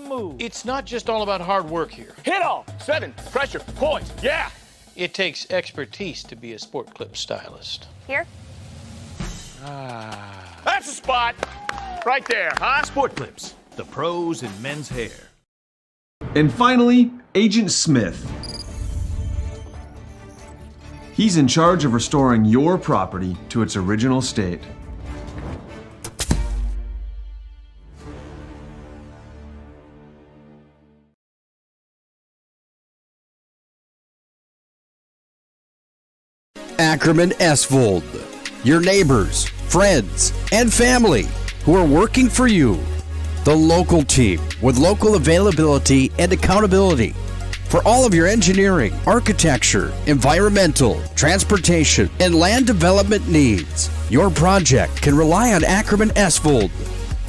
move. It's not just all about hard work here. Hit all. 7. Pressure. Poise. Yeah. It takes expertise to be a sport clip stylist. Here? That's the spot. Right there, huh? Sport Clips, the pros in men's hair. And finally, Agent Smith. He's in charge of restoring your property to its original state. Ackerman Esvold, your neighbors, friends, and family who are working for you. The local team with local availability and accountability for all of your engineering, architecture, environmental, transportation, and land development needs. Your project can rely on Ackerman Esvold.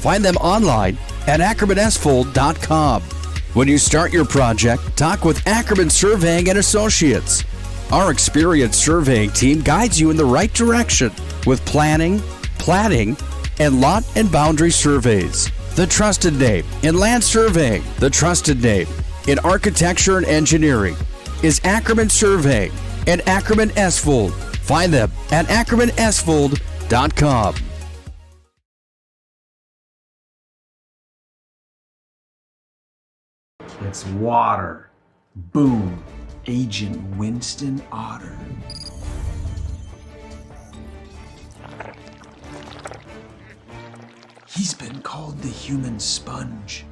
Find them online at ackermanesvold.com. When you start your project, talk with Ackerman Surveying and Associates. Our experienced surveying team guides you in the right direction with planning, platting, and lot and boundary surveys. The trusted name in land surveying, the trusted name in architecture and engineering is Ackerman Surveying and Ackerman Esvold. Find them at ackermanesvold.com. It's water. Boom. Agent Winston Otter. He's been called the human sponge.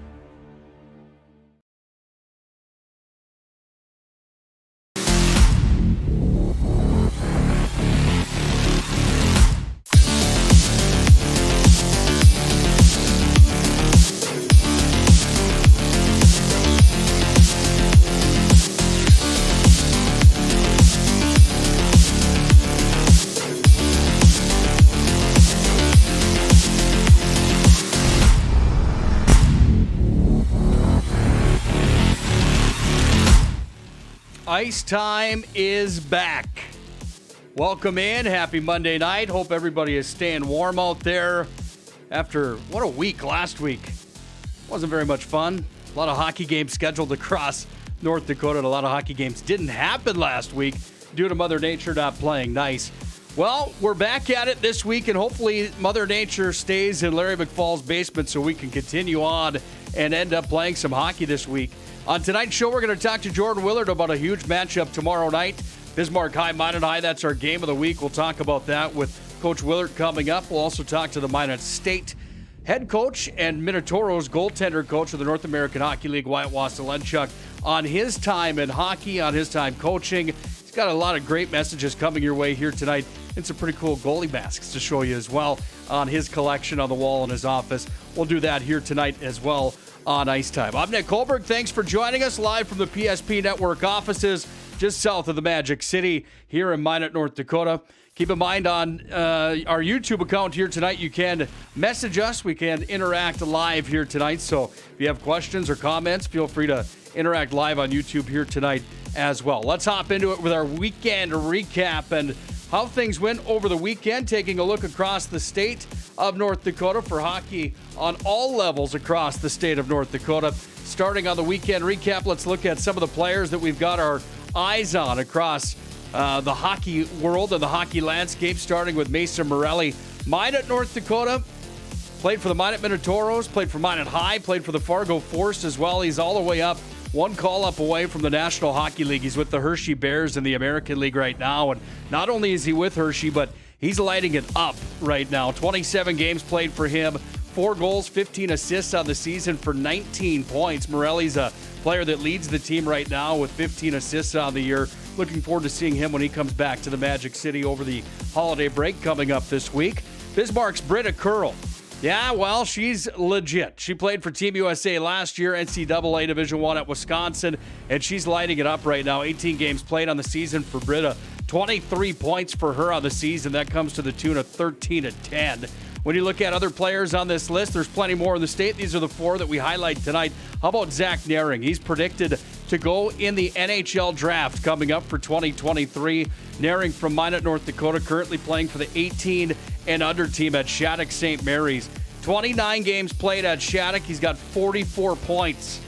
Ice time is back. Welcome in. Happy Monday night. Hope everybody is staying warm out there after what a week last week. Wasn't very much fun. A lot of hockey games scheduled across North Dakota, and a lot of hockey games didn't happen last week due to Mother Nature not playing nice. Well, we're back at it this week, and hopefully Mother Nature stays in Larry McFall's basement so we can continue on and end up playing some hockey this week. On tonight's show, we're going to talk to Jordan Willard about a huge matchup tomorrow night. Bismarck High, Minot High, that's our game of the week. We'll talk about that with Coach Willert coming up. We'll also talk to the Minot State head coach and Minotoro's goaltender coach of the North American Hockey League, Wyatt Waselenchuk, on his time in hockey, on his time coaching. He's got a lot of great messages coming your way here tonight, and some pretty cool goalie masks to show you as well on his collection on the wall in his office. We'll do that here tonight as well on Ice Time. I'm Nick Hulberg. Thanks for joining us live from the PSP Network offices just south of the Magic City here in Minot, North Dakota. Keep in mind on our YouTube account here tonight, you can message us. We can interact live here tonight. So if you have questions or comments, feel free to interact live on YouTube here tonight as well. Let's hop into it with our weekend recap and how things went over the weekend, taking a look across the state of North Dakota for hockey on all levels across the state of North Dakota. Starting on the weekend recap, let's look at some of the players that we've got our eyes on across the hockey world and the hockey landscape, starting with Mason Morelli. Minot, North Dakota, played for the Minot Minotaurs, played for Minot High, played for the Fargo Force as well. He's all the way up, one call-up away from the National Hockey League. He's with the Hershey Bears in the American League right now, and not only is he with Hershey, but he's lighting it up right now. 27 games played for him, 4 goals, 15 assists on the season for 19 points. Morelli's a player that leads the team right now with 15 assists on the year. Looking forward to seeing him when he comes back to the Magic City over the holiday break coming up this week. Bismarck's Britta Curl. Yeah, well, she's legit. She played for Team USA last year, NCAA Division I at Wisconsin, and she's lighting it up right now. 18 games played on the season for Britta. 23 points for her on the season. That comes to the tune of 13-10. When you look at other players on this list, there's plenty more in the state. These are the 4 that we highlight tonight. How about Zach Naring? He's predicted to go in the NHL draft coming up for 2023. Naring from Minot, North Dakota, currently playing for the 18 and under team at Shattuck St. Mary's. 29 games played at Shattuck. He's got 44 points.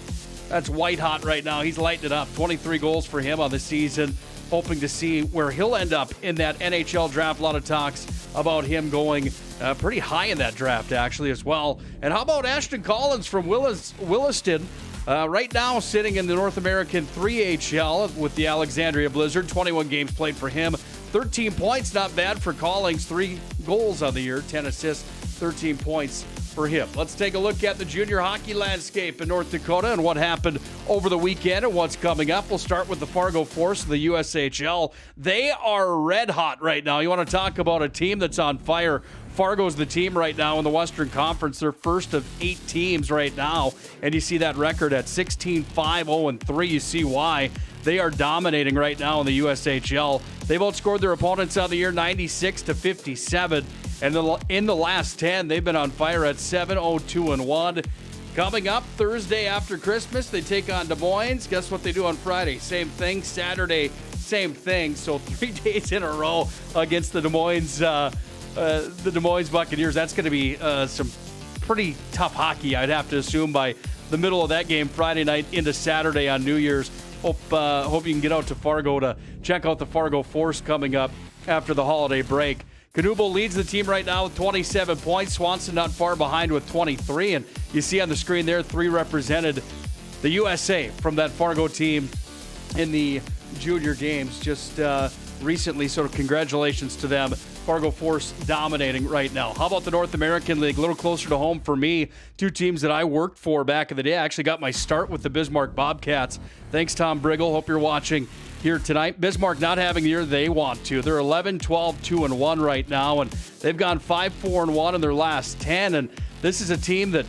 That's white hot right now. He's lighting it up. 23 goals for him on the season. Hoping to see where he'll end up in that NHL draft. A lot of talks about him going pretty high in that draft, actually, as well. And how about Ashton Collins from Williston? Right now, sitting in the North American 3HL with the Alexandria Blizzard. 21 games played for him. 13 points, not bad for Collins. 3 goals on the year, 10 assists, 13 points for him. Let's take a look at the junior hockey landscape in North Dakota and what happened over the weekend and what's coming up. We'll start with the Fargo Force of the USHL. They are red hot right now. You want to talk about a team that's on fire. Fargo's the team right now in the Western Conference. They're first of 8 teams right now, and you see that record at 16-5-0-3. You see why. They are dominating right now in the USHL. They've outscored their opponents on the year 96-57. And in the last 10, they've been on fire at 7-0-2-1. Coming up Thursday after Christmas, they take on Des Moines. Guess what they do on Friday? Same thing. Saturday, same thing. So 3 days in a row against the Des Moines Buccaneers. That's going to be some pretty tough hockey, I'd have to assume, by the middle of that game Friday night into Saturday on New Year's. Hope you can get out to Fargo to check out the Fargo Force coming up after the holiday break. Canuble leads the team right now with 27 points. Swanson not far behind with 23. And you see on the screen there, 3 represented the USA from that Fargo team in the junior games just recently. So congratulations to them. Fargo Force dominating right now. How about the North American League? A little closer to home for me. 2 teams that I worked for back in the day. I actually got my start with the Bismarck Bobcats. Thanks, Tom Briggle. Hope you're watching here tonight. Bismarck not having the year they want to. They're 11-12-2-1 right now, and they've gone 5-4-1 in their last 10. And this is a team that,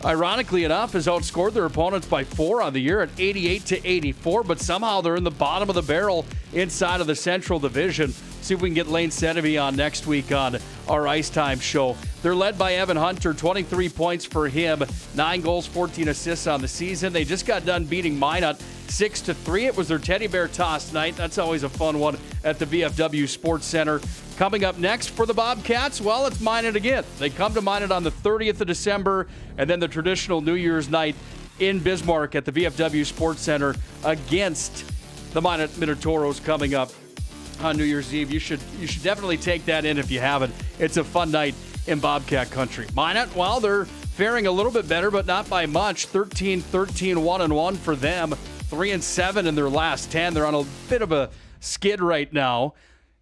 ironically enough, has outscored their opponents by 4 on the year at 88-84, but somehow they're in the bottom of the barrel inside of the Central Division. See if we can get Lane Senevy on next week on our Ice Time show. They're led by Evan Hunter, 23 points for him, 9 goals, 14 assists on the season. They just got done beating Minot 6-3. It was their teddy bear toss night. That's always a fun one at the VFW Sports Center. Coming up next for the Bobcats, well, it's Minot again. They come to Minot on the 30th of December, and then the traditional New Year's night in Bismarck at the VFW Sports Center against the Minot Minotauros coming up on New Year's Eve. You should definitely take that in if you haven't. It's a fun night in Bobcat country. Minot, well, they're faring a little bit better, but not by much. 13-1-1 for them. 3-7 in their last 10. They're on a bit of a skid right now.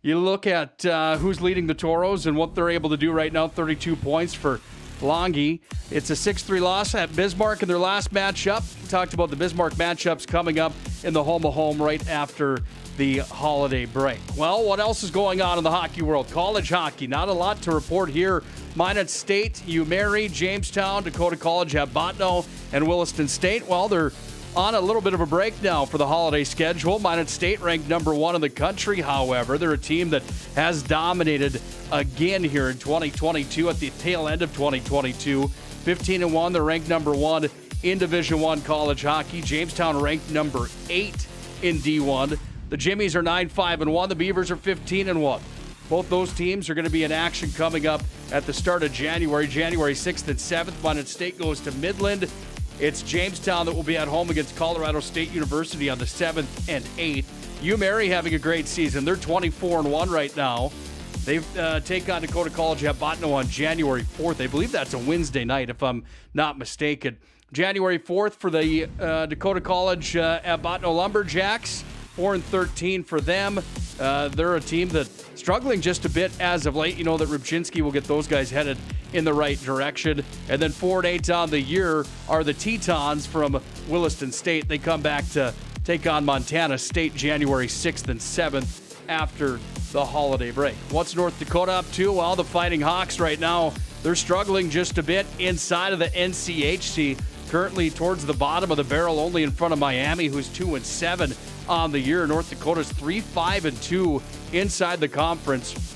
You look at who's leading the Toros and what they're able to do right now. 32 points for Longy. It's a 6-3 loss at Bismarck in their last matchup. We talked about the Bismarck matchups coming up in the home right after the holiday break. Well, what else is going on in the hockey world? College hockey, not a lot to report here. Minot State, UMary, Jamestown, Dakota College have Botno, and Williston State. Well, they're on a little bit of a break now for the holiday schedule. Minot State ranked number 1 in the country, however. They're a team that has dominated again here in 2022 at the tail end of 2022. 15-1, they're ranked number 1 in Division I college hockey. Jamestown ranked number 8 in D1. The Jimmies are 9-5-1. The Beavers are 15-1. Both those teams are going to be in action coming up at the start of January 6th and 7th. Minot State goes to Midland. It's Jamestown that will be at home against Colorado State University on the 7th and 8th. UMary having a great season. They're 24-1 right now. They take on Dakota College at Botno on January 4th. I believe that's a Wednesday night, if I'm not mistaken. January 4th for the Dakota College at Botno Lumberjacks. 4-13 for them. They're a team that's struggling just a bit as of late. You know that Rubchinski will get those guys headed in the right direction. And then 4-8 on the year are the Tetons from Williston State. They come back to take on Montana State January 6th and 7th after the holiday break. What's North Dakota up to? Well, the Fighting Hawks right now, they're struggling just a bit inside of the NCHC. Currently towards the bottom of the barrel, only in front of Miami, who's 2-7 on the year. North Dakota's 3-5-2 inside the conference.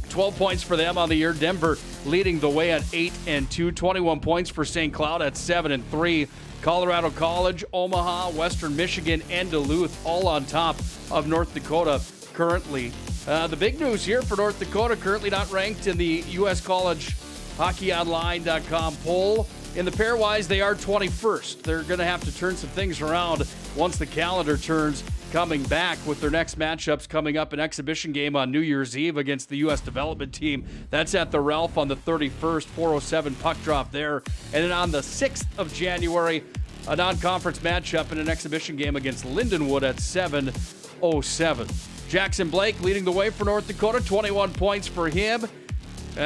12 points for them on the year. Denver leading the way at 8-2. 21 points for St. Cloud at 7-3. Colorado College, Omaha, Western Michigan, and Duluth all on top of North Dakota currently. The big news here for North Dakota, currently not ranked in the U.S. College hockeyonline.com poll. In the pairwise, they are 21st. They're going to have to turn some things around once the calendar turns, coming back with their next matchups coming up, an exhibition game on New Year's Eve against the U.S. development team. That's at the Ralph on the 31st, 4:07 puck drop there. And then on the 6th of January, a non-conference matchup in an exhibition game against Lindenwood at 7:07. Jackson Blake leading the way for North Dakota, 21 points for him.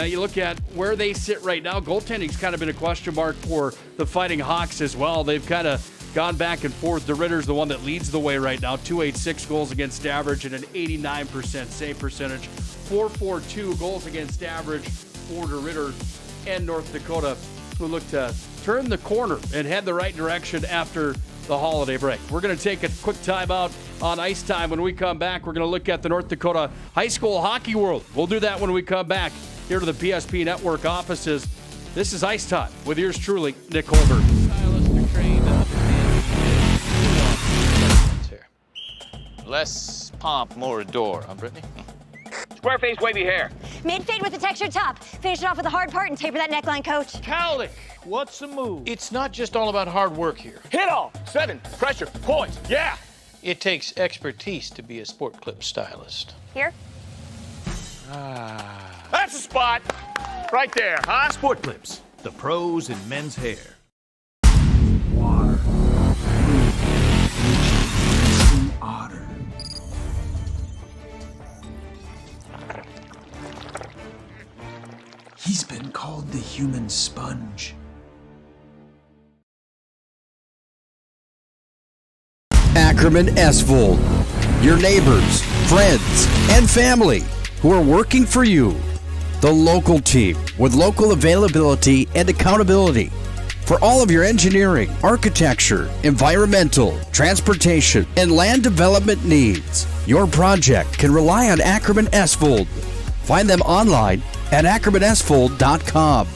You look at where they sit right now. Goaltending's kind of been a question mark for the Fighting Hawks as well. They've kind of gone back and forth. The Ritter's the one that leads the way right now. 286 goals against average and an 89% save percentage. 442 goals against average for the Ritter and North Dakota, who look to turn the corner and head the right direction after the holiday break. We're going to take a quick timeout on Ice Time. When we come back, we're going to look at the North Dakota high school hockey world. We'll do that when we come back here to the PSP Network offices. This is Ice Time with yours truly, Nick Hulberg. Less pomp, more adore, huh, Brittany? Square face, wavy hair. Mid-fade with a textured top. Finish it off with a hard part and taper that neckline, coach. Cowlick, what's the move? It's not just all about hard work here. Hit all. 7. Pressure. Point. Yeah. It takes expertise to be a sport clip stylist. Here? That's the spot. Right there, huh? Sport Clips, the pros in men's hair. Water. Otter. He's been called the human sponge. Ackerman Esvold, your neighbors, friends, and family who are working for you. The local team with local availability and accountability for all of your engineering, architecture, environmental, transportation, and land development needs. Your project can rely on Ackerman Esvold. Find them online at ackermanesvold.com.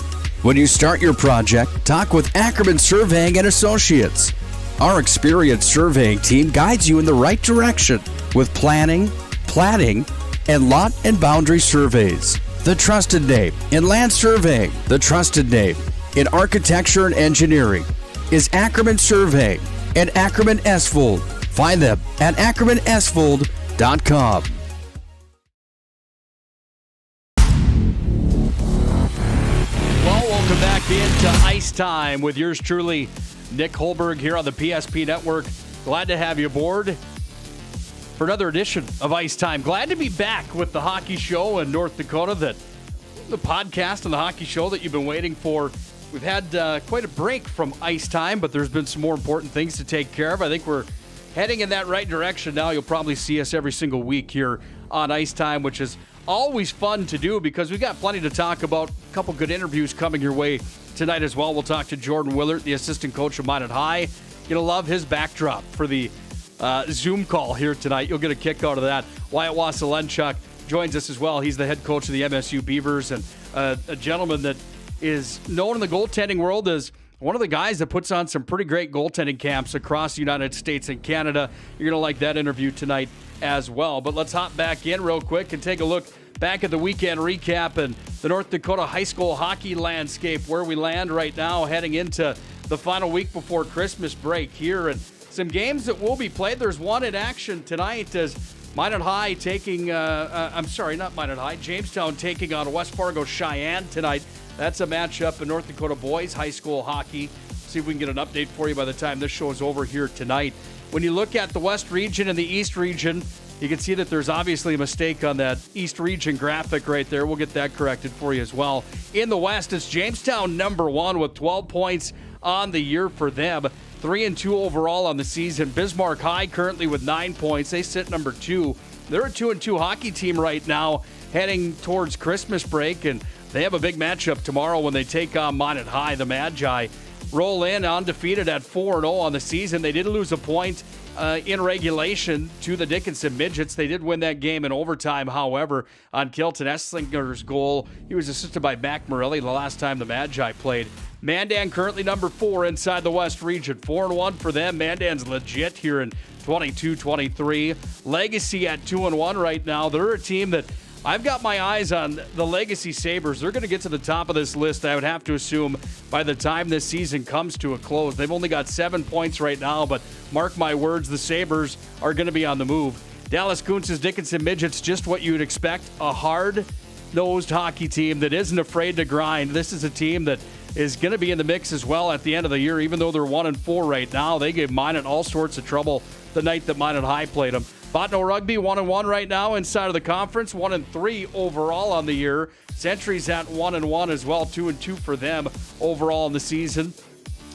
When you start your project, talk with Ackerman Surveying and Associates. Our experienced surveying team guides you in the right direction with planning, platting, and lot and boundary surveys. The trusted name in land surveying, the trusted name in architecture and engineering is Ackerman Surveying and Ackerman Esvold. Find them at ackermanesvold.com. Well, welcome back into Ice Time with yours truly, Nick Hulberg, here on the PSP Network. Glad to have you aboard for another edition of Ice Time. Glad to be back with the hockey show in North Dakota, the podcast and the hockey show that you've been waiting for. We've had quite a break from Ice Time, but there's been some more important things to take care of. I think we're heading in that right direction now. You'll probably see us every single week here on Ice Time, which is always fun to do because we've got plenty to talk about. A couple good interviews coming your way tonight as well. We'll talk to Jordan Willard, the assistant coach of Minot High. You're going to love his backdrop for the Zoom call here tonight. You'll get a kick out of that. Wyatt Waselenchuk joins us as well. He's the head coach of the MSU Beavers and a gentleman that is known in the goaltending world as one of the guys that puts on some pretty great goaltending camps across the United States and Canada. You're going to like that interview tonight as well. But let's hop back in real quick and take a look back at the weekend recap and the North Dakota high school hockey landscape, where we land right now heading into the final week before Christmas break here. And some games that will be played. There's one in action tonight as Minot High taking, Jamestown taking on West Fargo Cheyenne tonight. That's a matchup in North Dakota boys high school hockey. See if we can get an update for you by the time this show is over here tonight. When you look at the West region and the East region, you can see that there's obviously a mistake on that East region graphic right there. We'll get that corrected for you as well. In the West, it's Jamestown number 1 with 12 points on the year for them. 3-2 overall on the season. Bismarck High currently with 9 points. They sit number 2. They're a 2-2 hockey team right now heading towards Christmas break, and they have a big matchup tomorrow when they take on Minot High. The Magi roll in undefeated at 4-0 on the season. They did lose a point in regulation to the Dickinson Midgets. They did win that game in overtime, however, on Kilton Esslinger's goal. He was assisted by Mac Morelli the last time the Magi played. Mandan currently number 4 inside the West region. 4-1 for them. Mandan's legit here in 22-23. Legacy at 2-1 right now. They're a team that I've got my eyes on the Legacy Sabres. They're going to get to the top of this list, I would have to assume, by the time this season comes to a close. They've only got 7 points right now, but mark my words, the Sabres are going to be on the move. Dallas Kuntz's Dickinson Midgets, just what you would expect, a hard-nosed hockey team that isn't afraid to grind. This is a team that is going to be in the mix as well at the end of the year, even though they're 1-4 right now. They gave Minot all sorts of trouble the night that Minot High played them. Botno Rugby 1-1 right now inside of the conference, 1-3 overall on the year. Century's at 1-1 as well, 2-2 for them overall in the season.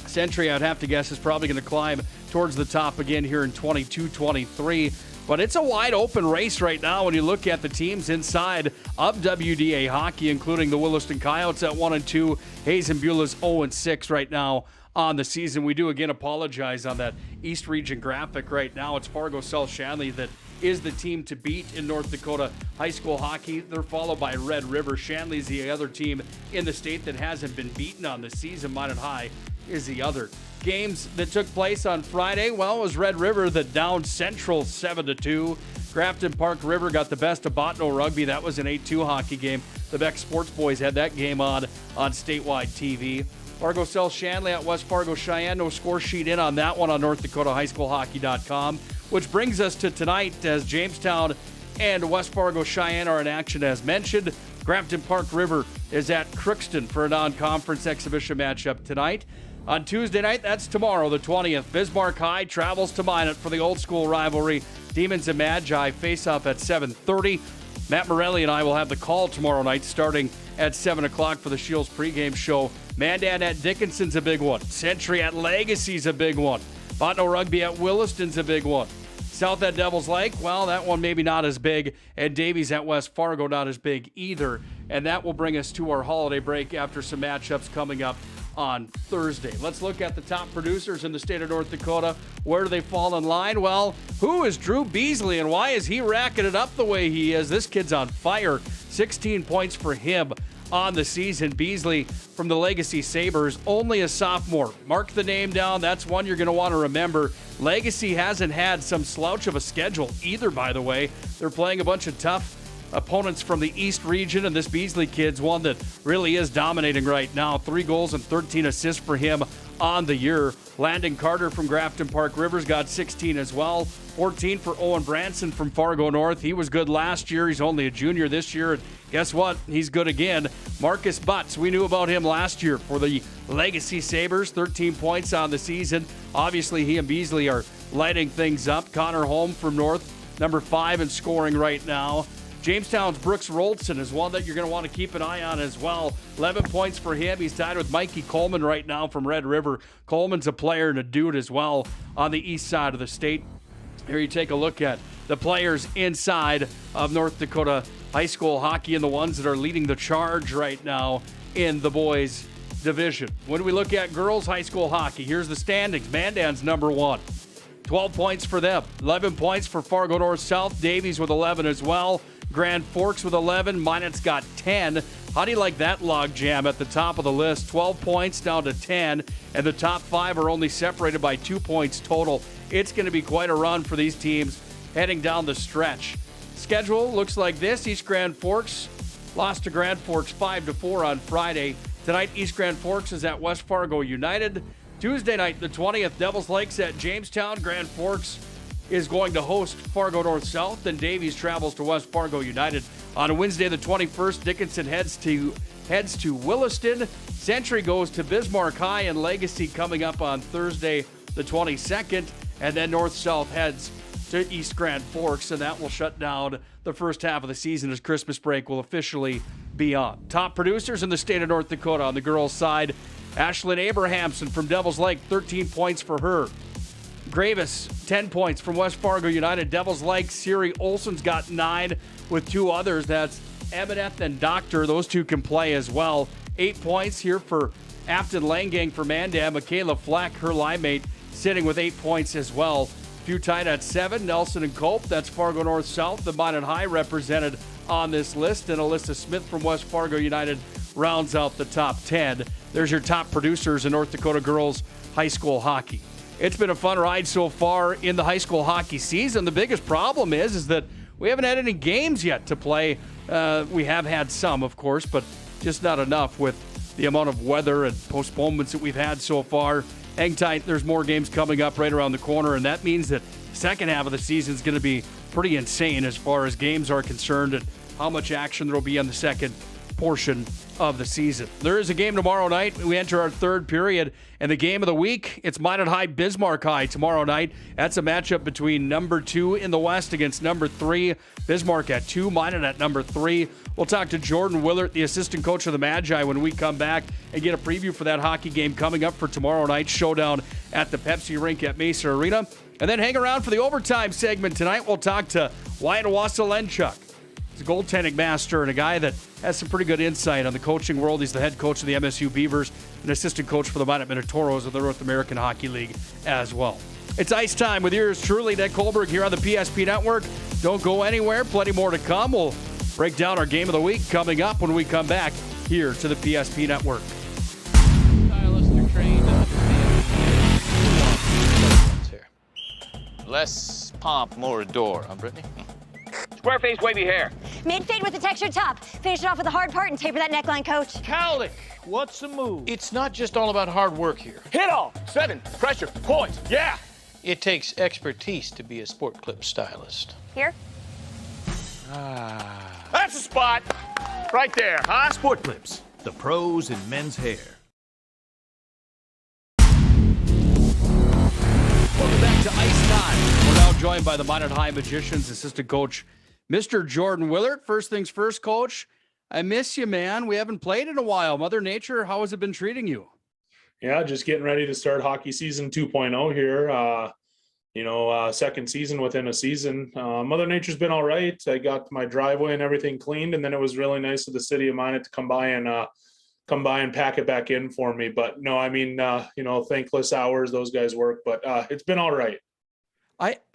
Century, I'd have to guess, is probably going to climb towards the top again here in 22-23. But it's a wide open race right now when you look at the teams inside of WDA hockey, including the Williston Coyotes at 1-2. Hayes and Beulah's 0-6 right now on the season. We do again apologize on that East Region graphic right now. It's Fargo South Shanley that is the team to beat in North Dakota high school hockey. They're followed by Red River. Shanley's the other team in the state that hasn't been beaten on the season. Minot High is the other. Games that took place on Friday, well, it was Red River that downed Central 7-2. Grafton Park River got the best of Botno Rugby. That was an 8-2 hockey game. The Beck Sports Boys had that game on statewide TV. Fargo South Shanley at West Fargo Cheyenne. No score sheet in on that one on NorthDakotaHighSchoolHockey.com. Which brings us to tonight as Jamestown and West Fargo Cheyenne are in action as mentioned. Grafton Park River is at Crookston for a non-conference exhibition matchup tonight. On Tuesday night, that's tomorrow, the 20th, Bismarck High travels to Minot for the old school rivalry. Demons and Magi face off at 7:30. Matt Morelli and I will have the call tomorrow night starting at 7 o'clock for the Shields pregame show. Mandan at Dickinson's a big one. Century at Legacy's a big one. Botno Rugby at Williston's a big one. South at Devil's Lake, well, that one maybe not as big. And Davies at West Fargo, not as big either. And that will bring us to our holiday break after some matchups coming up on Thursday. Let's look at the top producers in the state of North Dakota. Where do they fall in line? Well, who is Drew Beasley and why is he racking it up the way he is? This kid's on fire. 16 points for him on the season. Beasley from the Legacy Sabres, only a sophomore. Mark the name down. That's one you're going to want to remember. Legacy hasn't had some slouch of a schedule either, by the way. They're playing a bunch of tough opponents from the East region, and this Beasley kid's one that really is dominating right now. 3 goals and 13 assists for him on the year. Landon Carter from Grafton Park Rivers got 16 as well. 14 for Owen Branson from Fargo North. He was good last year. He's only a junior this year. And guess what? He's good again. Marcus Butts, we knew about him last year for the Legacy Sabres. 13 points on the season. Obviously, he and Beasley are lighting things up. Connor Holm from North, number 5 in scoring right now. Jamestown's Brooks Roldson is one that you're going to want to keep an eye on as well. 11 points for him. He's tied with Mikey Coleman right now from Red River. Coleman's a player and a dude as well on the east side of the state. Here you take a look at the players inside of North Dakota high school hockey and the ones that are leading the charge right now in the boys division. When we look at girls high school hockey, here's the standings. Mandan's number 1. 12 points for them. 11 points for Fargo North South. Davies with 11 as well. Grand Forks with 11. Minot's got 10. How do you like that log jam at the top of the list? 12 points down to 10, and the top 5 are only separated by 2 points total. It's going to be quite a run for these teams heading down the stretch. Schedule looks like this. East Grand Forks lost to Grand Forks 5-4 on Friday. Tonight, East Grand Forks is at West Fargo United. Tuesday night, the 20th, Devils Lakes at Jamestown. Grand Forks is going to host Fargo North South, and Davies travels to West Fargo United. On Wednesday the 21st, Dickinson heads to Williston. Century goes to Bismarck High, and Legacy coming up on Thursday the 22nd, and then North South heads to East Grand Forks, and that will shut down the first half of the season as Christmas break will officially be on. Top producers in the state of North Dakota on the girls' side, Ashlyn Abrahamson from Devils Lake, 13 points for her. Gravis, 10 points from West Fargo United. Devils Lake, Siri Olson's got 9 with 2 others. That's Emineth and Doctor. Those 2 can play as well. 8 points here for Afton Langang for Mandan. Michaela Fleck, her line mate, sitting with 8 points as well. Few tied at 7. Nelson and Cope, that's Fargo North South. The Minot High represented on this list. And Alyssa Smith from West Fargo United rounds out the top 10. There's your top producers in North Dakota girls high school hockey. It's been a fun ride so far in the high school hockey season. The biggest problem is that we haven't had any games yet to play We have had some, of course, but just not enough with the amount of weather and postponements that we've had so far. Hang tight. There's more games coming up right around the corner, and that means that the second half of the season is going to be pretty insane as far as games are concerned and how much action there will be on the second portion of the season. There is a game tomorrow night. We enter our third period, and the game of the week, it's Minot High, Bismarck High tomorrow night. That's a matchup between number 2 in the West against number 3. Bismarck at 2, Minot at number 3. We'll talk to Jordan Willard, the assistant coach of the Magi, when we come back and get a preview for that hockey game coming up for tomorrow night's showdown at the Pepsi Rink at Mesa Arena. And then hang around for the overtime segment tonight. We'll talk to Wyatt Waselenchuk. He's a goaltending master and a guy that has some pretty good insight on the coaching world. He's the head coach of the MSU Beavers and assistant coach for the Minot Minotaurs of the North American Hockey League as well. It's ice time with yours truly, Nick Hulberg, here on the PSP Network. Don't go anywhere. Plenty more to come. We'll break down our game of the week coming up when we come back here to the PSP Network. Less pomp, more adore, huh, Brittany? Square face, wavy hair. Mid-fade with a textured top. Finish it off with the hard part and taper that neckline, coach. Cowlick, what's the move? It's not just all about hard work here. Hit all. 7. Pressure. Point. Yeah. It takes expertise to be a sport clip stylist. Here. That's the spot. Right there, huh? Sport Clips, the pros in men's hair. Welcome back to Ice Time. We're now joined by the Minot High Magicians assistant coach, Mr. Jordan Willard. First things first, coach. I miss you, man. We haven't played in a while. Mother Nature, how has it been treating you? Yeah, just getting ready to start hockey season 2.0 here. Second season within a season. Mother Nature's been all right. I got my driveway and everything cleaned, and then it was really nice of the city of Minot to come by and pack it back in for me. But no, I mean, thankless hours those guys work, but it's been all right.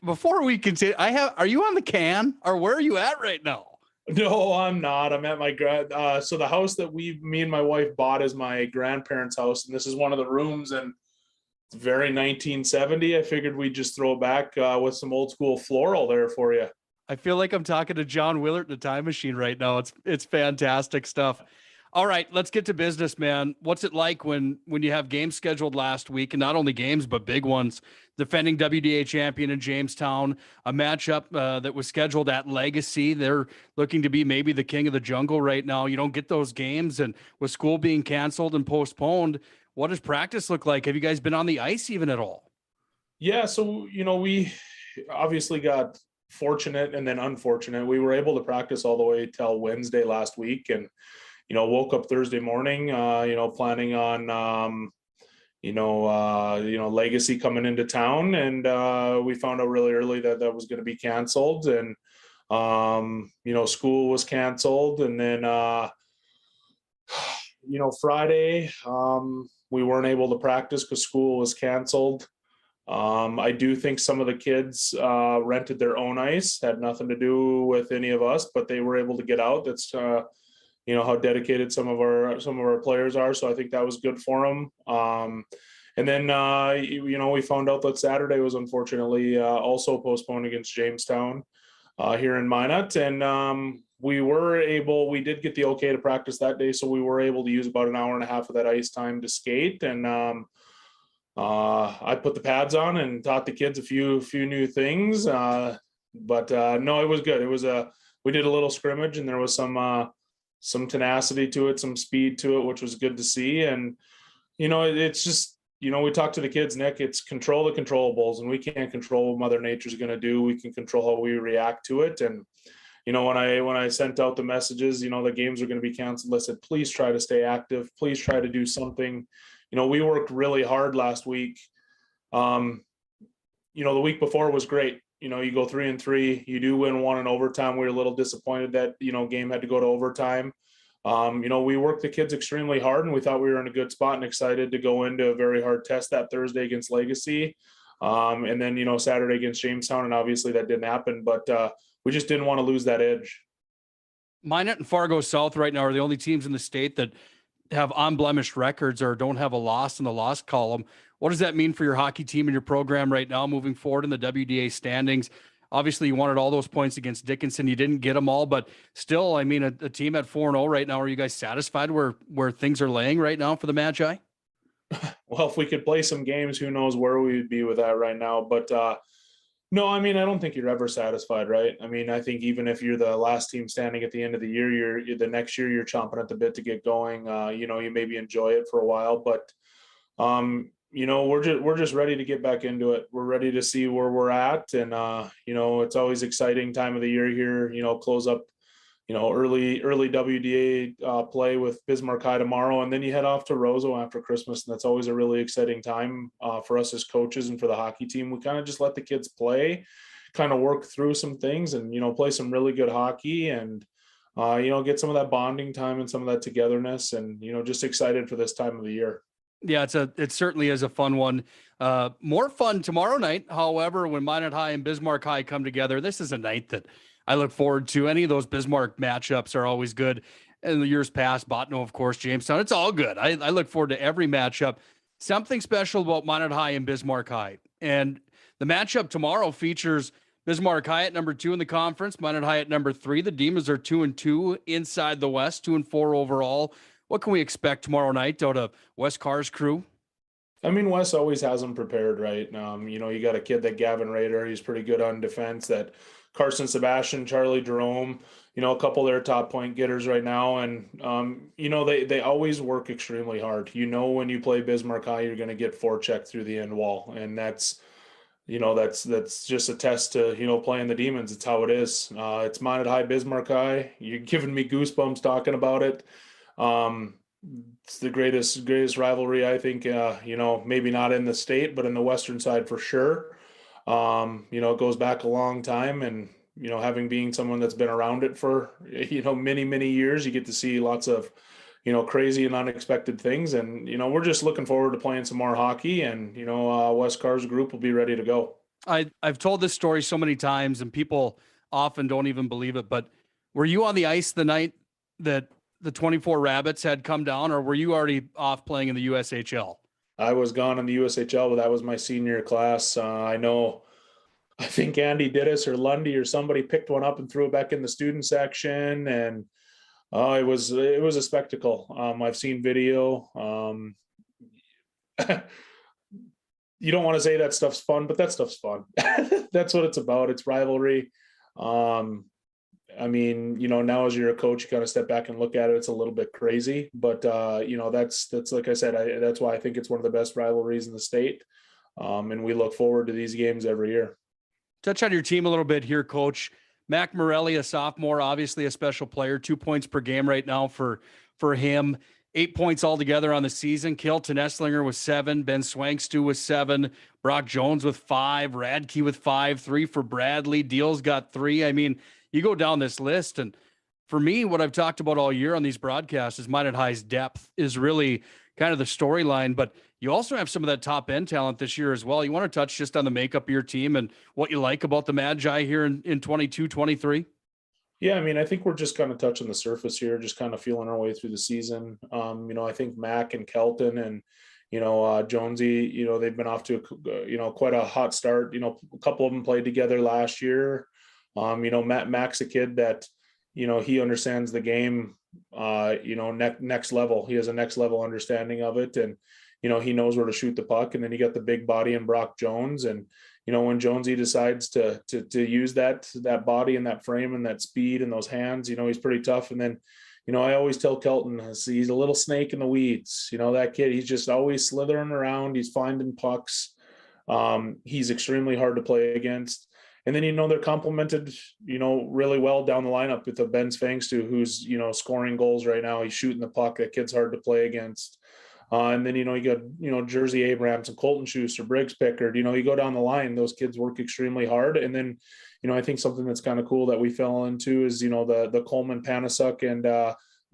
Before we continue, are you on the can or where are you at right now? No, I'm not. I'm at my so the house that me and my wife bought is my grandparents' house, and this is one of the rooms, and it's very 1970. I figured we'd just throw back with some old school floral there for you. I feel like I'm talking to John Willert in the time machine right now. It's fantastic stuff. All right, let's get to business, man. What's it like when you have games scheduled last week, and not only games, but big ones? Defending WDA champion in Jamestown, a matchup that was scheduled at Legacy. They're looking to be maybe the king of the jungle right now. You don't get those games, and with school being canceled and postponed, what does practice look like? Have you guys been on the ice even at all? Yeah, so, we obviously got fortunate and then unfortunate. We were able to practice all the way till Wednesday last week, and woke up Thursday morning, planning on, Legacy coming into town. And we found out really early that was going to be canceled. And, school was canceled. And then, Friday, we weren't able to practice because school was canceled. I do think some of the kids rented their own ice, had nothing to do with any of us, but they were able to get out. That's, how dedicated some of our players are. So I think that was good for them. And then, we found out that Saturday was unfortunately also postponed against Jamestown here in Minot. And we did get the okay to practice that day. So we were able to use about an hour and a half of that ice time to skate. And I put the pads on and taught the kids a few new things. No, it was good. We did a little scrimmage, and there was some tenacity to it, some speed to it, which was good to see. And, it's just, we talked to the kids, Nick, it's control the controllables, and we can't control what Mother Nature's going to do. We can control how we react to it. And, when I sent out the messages, the games are going to be canceled, I said, please try to stay active. Please try to do something. We worked really hard last week. The week before was great. You go 3-3, you do win one in overtime. We were a little disappointed that, game had to go to overtime. We worked the kids extremely hard, and we thought we were in a good spot and excited to go into a very hard test that Thursday against Legacy. And then, Saturday against Jamestown, and obviously that didn't happen, but we just didn't want to lose that edge. Minot and Fargo South right now are the only teams in the state that have unblemished records or don't have a loss in the loss column. What does that mean for your hockey team and your program right now moving forward in the WDA standings? Obviously, you wanted all those points against Dickinson. You didn't get them all, but still, I mean, a team at 4-0 right now. Are you guys satisfied where things are laying right now for the Magi? Well, if we could play some games, who knows where we would be with that right now. But no, I mean, I don't think you're ever satisfied, right? I mean, I think even if you're the last team standing at the end of the year, you're the next year you're chomping at the bit to get going. You maybe enjoy it for a while, but we're just ready to get back into it. We're ready to see where we're at, and it's always exciting time of the year here. Close up, early WDA play with Bismarck High tomorrow, and then you head off to Roseau after Christmas, and that's always a really exciting time for us as coaches and for the hockey team. We kind of just let the kids play, kind of work through some things, and play some really good hockey, and get some of that bonding time and some of that togetherness, and just excited for this time of the year. Yeah, it certainly is a fun one. More fun tomorrow night, however, when Minot High and Bismarck High come together. This is a night that I look forward to. Any of those Bismarck matchups are always good. In the years past, Botno, of course, Jamestown, it's all good. I look forward to every matchup. Something special about Minot High and Bismarck High. And the matchup tomorrow features Bismarck High at number 2 in the conference, Minot High at number 3. The Demons are 2-2 inside the West, 2-4 overall. What can we expect tomorrow night out of Wes Carr's crew? I mean, Wes always has them prepared, right? You got a kid like Gavin Rader. He's pretty good on defense. That Carson Sebastian, Charlie Jerome, a couple of their top point getters right now. And, they always work extremely hard. When you play Bismarck High, you're going to get forecheck through the end wall. And that's just a test to, playing the Demons. It's how it is. It's Minot High, Bismarck High. You're giving me goosebumps talking about it. It's the greatest rivalry, I think, maybe not in the state, but in the Western side for sure. It goes back a long time, and, having being someone that's been around it for, many, many years, you get to see lots of, crazy and unexpected things. And, we're just looking forward to playing some more hockey, and, Wes Carr's group will be ready to go. I've told this story so many times, and people often don't even believe it, but were you on the ice the night that the 24 Rabbits had come down, or were you already off playing in the USHL? I was gone in the USHL, but that was my senior class. I think Andy Dittis or Lundy or somebody picked one up and threw it back in the student section. And it was a spectacle. I've seen video. You don't want to say that stuff's fun, but that stuff's fun. That's what it's about. It's rivalry. Now as you're a coach, you kind of step back and look at it. It's a little bit crazy, but that's like I said, that's why I think it's one of the best rivalries in the state. And we look forward to these games every year. Touch on your team a little bit here, Coach. Mac Morelli, a sophomore, obviously a special player, 2 points per game right now for him. 8 points altogether on the season. Kilton Esslinger with 7. Ben Swankstu with 7. Brock Jones with 5. Radke with 5. 3 for Bradley. Deal's got 3. I mean, you go down this list, and for me, what I've talked about all year on these broadcasts is Minot High's depth is really kind of the storyline, but you also have some of that top end talent this year as well. You want to touch just on the makeup of your team and what you like about the Magi here in 22-23? Yeah, I think we're just kind of touching the surface here, just kind of feeling our way through the season. I think Mac and Kelton and, Jonesy, they've been off to, quite a hot start. A couple of them played together last year. Mac's a kid that, he understands the game, next level. He has a next level understanding of it. And, he knows where to shoot the puck. And then you got the big body in Brock Jones. And, when Jonesy decides to use that body and that frame and that speed and those hands, he's pretty tough. And then, I always tell Kelton, he's a little snake in the weeds. That kid, he's just always slithering around. He's finding pucks. He's extremely hard to play against. And then, they're complemented, really well down the lineup with the Ben Swankstu, who's, scoring goals right now. He's shooting the puck. That kid's hard to play against. And then, you got, Jersey Abrams and Colton Schuster, Briggs Pickard, you go down the line, those kids work extremely hard. And then, I think something that's kind of cool that we fell into is, the Coleman, Panasuk and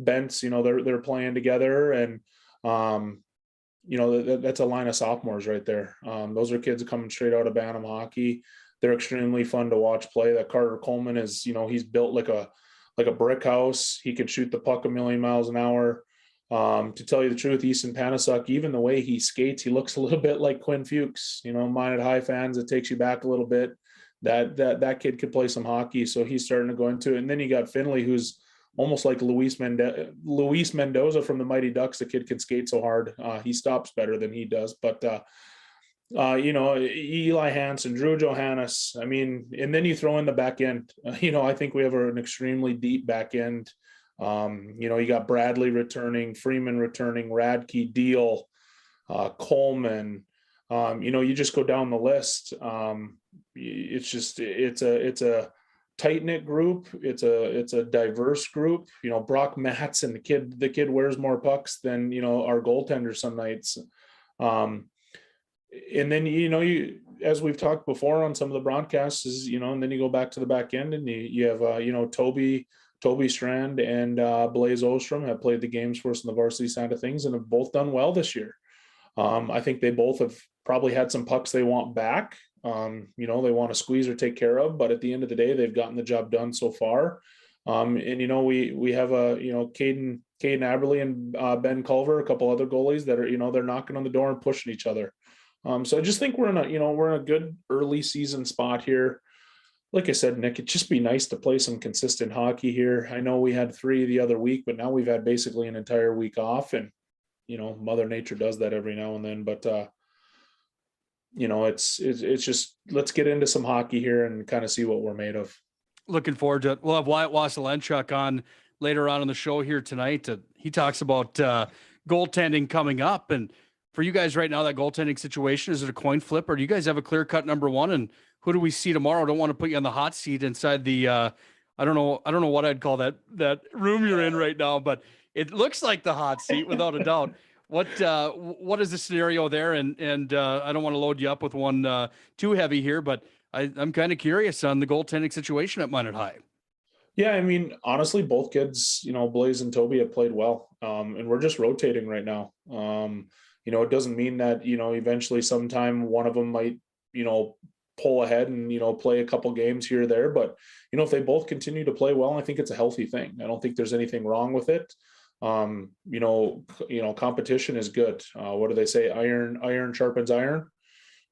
Bentz, they're playing together. And, that's a line of sophomores right there. Those are kids coming straight out of Bantam hockey. They're extremely fun to watch play. That Carter Coleman is, he's built like a brick house. He can shoot the puck 1,000,000 miles an hour. To tell you the truth, Easton Panasuk, even the way he skates, he looks a little bit like Quinn Fuchs. Minot High fans, it takes you back a little bit. that kid could play some hockey. So he's starting to go into it. And then you got Finley, who's almost like Luis Mendoza from the Mighty Ducks. The kid can skate so hard. He stops better than he does. But, Eli Hansen, Drew Johannes, I mean, and then you throw in the back end. I think we have an extremely deep back end. You got Bradley returning, Freeman returning, Radke, Deal, Coleman. You just go down the list. It's a tight-knit group. It's a diverse group. Brock Matson, the kid wears more pucks than our goaltender some nights. And then as we've talked before on some of the broadcasts and then you go back to the back end and you have Toby Strand and Blaze Ostrom have played the games for us on the varsity side of things and have both done well this year. I think they both have probably had some pucks they want back. They want to squeeze or take care of, but at the end of the day, they've gotten the job done so far. We have Caden Aberley and Ben Culver, a couple other goalies that are, they're knocking on the door and pushing each other. So I just think we're in a good early season spot here. Like I said, Nick, it'd just be nice to play some consistent hockey here. I know we had 3 the other week, but now we've had basically an entire week off, and Mother Nature does that every now and then. But it's just, let's get into some hockey here and kind of see what we're made of. Looking forward to it. We'll have Wyatt Waselenchuk on later on in the show here tonight. He talks about goaltending coming up, and for you guys right now, that goaltending situation, is it a coin flip, or do you guys have a clear cut number one? And who do we see tomorrow? I don't want to put you on the hot seat inside the, I don't know what I'd call that room you're in right now, but it looks like the hot seat without a doubt. What is the scenario there? And I don't want to load you up with one too heavy here, but I'm kind of curious on the goaltending situation at Minot High. Yeah, I mean, honestly, both kids, Blaze and Toby have played well, and we're just rotating right now. It doesn't mean that, eventually sometime one of them might, pull ahead and, play a couple games here or there. But, if they both continue to play well, I think it's a healthy thing. I don't think there's anything wrong with it. Competition is good. What do they say? Iron sharpens iron,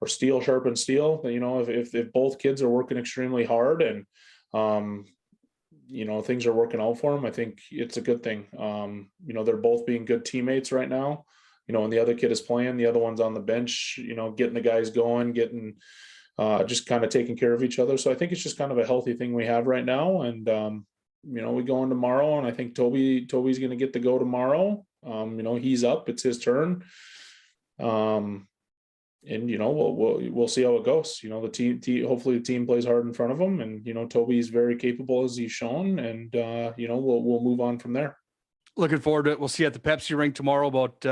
or steel sharpens steel. If both kids are working extremely hard and, things are working out for them, I think it's a good thing. They're both being good teammates right now. When the other kid is playing, the other one's on the bench, getting the guys going, getting just kind of taking care of each other. So I think it's just kind of a healthy thing we have right now. And, we go in tomorrow, and I think Toby's going to get to go tomorrow. He's up, it's his turn. And, we'll see how it goes. The team, hopefully the team plays hard in front of him, and, Toby's very capable as he's shown, and, we'll move on from there. Looking forward to it. We'll see you at the Pepsi rink tomorrow about,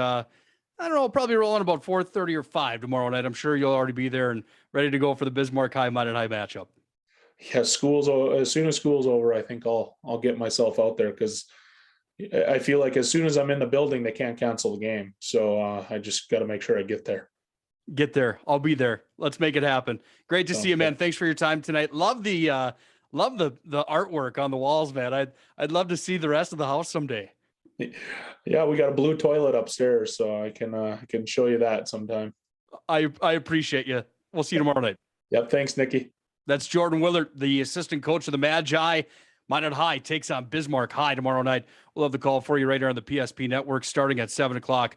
I don't know, probably rolling about 4:30 or 5 tomorrow night. I'm sure you'll already be there and ready to go for the Bismarck High Minot High matchup. Yeah, as soon as school's over, I think I'll get myself out there, because I feel like as soon as I'm in the building, they can't cancel the game. So I just got to make sure I get there. Get there. I'll be there. Let's make it happen. Great to see you, man. Thanks for your time tonight. Love the artwork on the walls, man. I'd love to see the rest of the house someday. Yeah, we got a blue toilet upstairs, so I can show you that sometime. I appreciate you. We'll see you tomorrow night. Yep. Thanks, Nikki. That's Jordan Willard, the assistant coach of the Magi. Minot High takes on Bismarck High tomorrow night. We'll have the call for you right here on the PSP Network starting at 7 o'clock.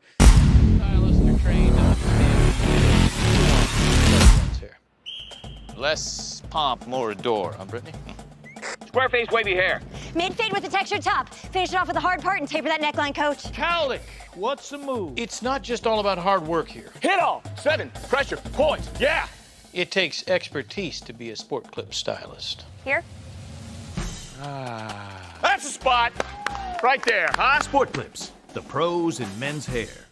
Less pomp, more adore, huh, Brittany? Square face, wavy hair. Mid-fade with a textured top. Finish it off with the hard part and taper that neckline, coach. Cowlick, what's the move? It's not just all about hard work here. Hit all. 7. Pressure. Point. Yeah. It takes expertise to be a sport clip stylist. Here. That's the spot. Right there, huh? Sport Clips, the pros in men's hair.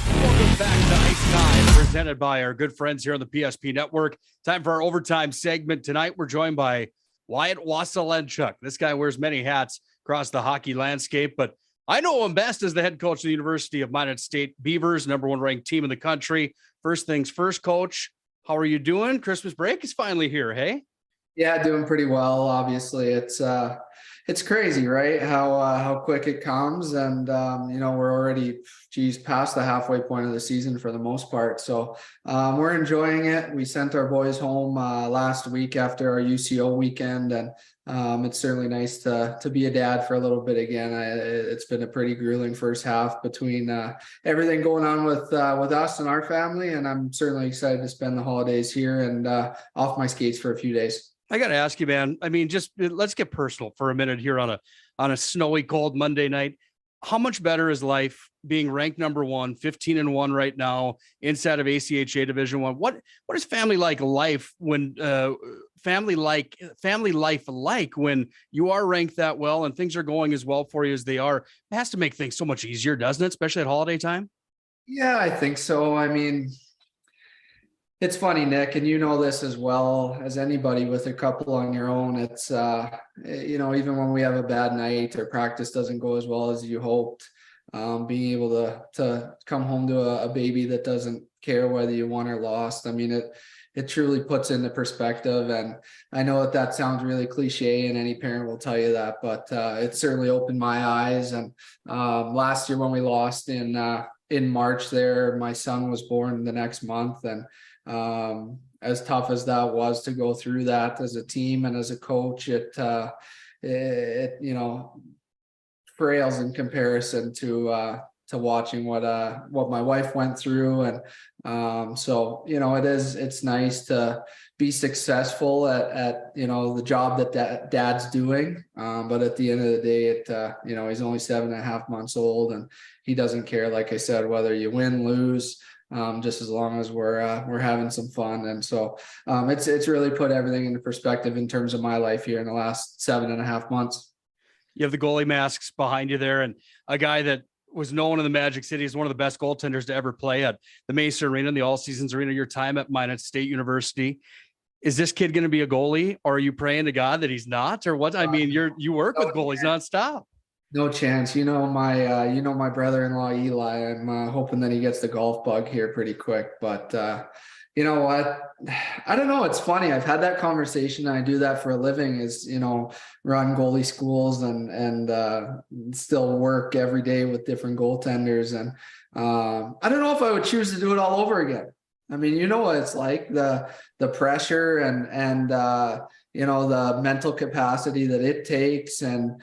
Welcome back to Ice Time, presented by our good friends here on the PSP Network. Time for our overtime segment tonight. We're joined by Wyatt Waselenchuk. This guy wears many hats across the hockey landscape, but I know him best as the head coach of the University of Minot State Beavers, #1 ranked team in the country. First things first, coach, how are you doing? Christmas break is finally here, hey? Yeah, doing pretty well. Obviously, it's it's crazy, right? How quick it comes. And, we're already, past the halfway point of the season for the most part. So we're enjoying it. We sent our boys home last week after our UCO weekend. And it's certainly nice to be a dad for a little bit again. It's been a pretty grueling first half between everything going on with us and our family. And I'm certainly excited to spend the holidays here and off my skates for a few days. I got to ask you, man. I mean, just let's get personal for a minute here on a snowy, cold Monday night. How much better is life being ranked number 1, 15-1 right now inside of ACHA Division I? What is family life when family life like when you are ranked that well and things are going as well for you as they are? It has to make things so much easier, doesn't it? Especially at holiday time. Yeah, I think so. I mean, it's funny, Nick, and you know this as well as anybody with a couple on your own. It's, even when we have a bad night or practice doesn't go as well as you hoped, being able to come home to a baby that doesn't care whether you won or lost. I mean, it truly puts into perspective. And I know that sounds really cliche and any parent will tell you that, but it certainly opened my eyes. And last year when we lost in March there, my son was born the next month. And as tough as that was to go through that as a team and as a coach, it frails in comparison to watching what my wife went through. And so it's nice to be successful at the job that dad's doing, but at the end of the day, he's only 7.5 months old and he doesn't care, like I said, whether you win, lose, just as long as we're having some fun. And so it's really put everything into perspective in terms of my life here in the last 7.5 months. You have the goalie masks behind you there, and a guy that was known in the Magic City as one of the best goaltenders to ever play at the Mesa Arena and the All Seasons Arena. Your time at Minot State University. Is this kid going to be a goalie, or are you praying to God that he's not, or what? I mean, you work with goalies nonstop. No chance. My brother-in-law, Eli, I'm hoping that he gets the golf bug here pretty quick, but you know what? I don't know. It's funny. I've had that conversation. I do that for a living is, run goalie schools and still work every day with different goaltenders. And I don't know if I would choose to do it all over again. I mean, you know what it's like, the pressure and the mental capacity that it takes. And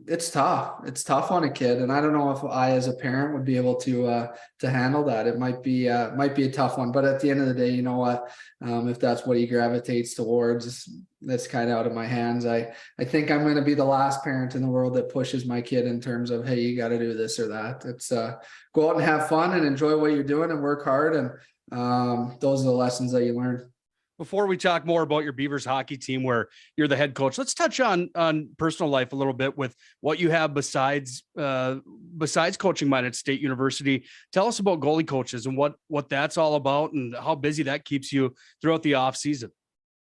it's tough. It's tough on a kid. And I don't know if I, as a parent, would be able to handle that. It might be a tough one, but at the end of the day, you know what, if that's what he gravitates towards, that's kind of out of my hands. I think I'm going to be the last parent in the world that pushes my kid in terms of, hey, you got to do this or that. It's go out and have fun and enjoy what you're doing and work hard. And those are the lessons that you learn. Before we talk more about your Beavers hockey team, where you're the head coach, let's touch on personal life a little bit with what you have besides coaching Minot State University. Tell us about goalie coaches and what that's all about and how busy that keeps you throughout the off season.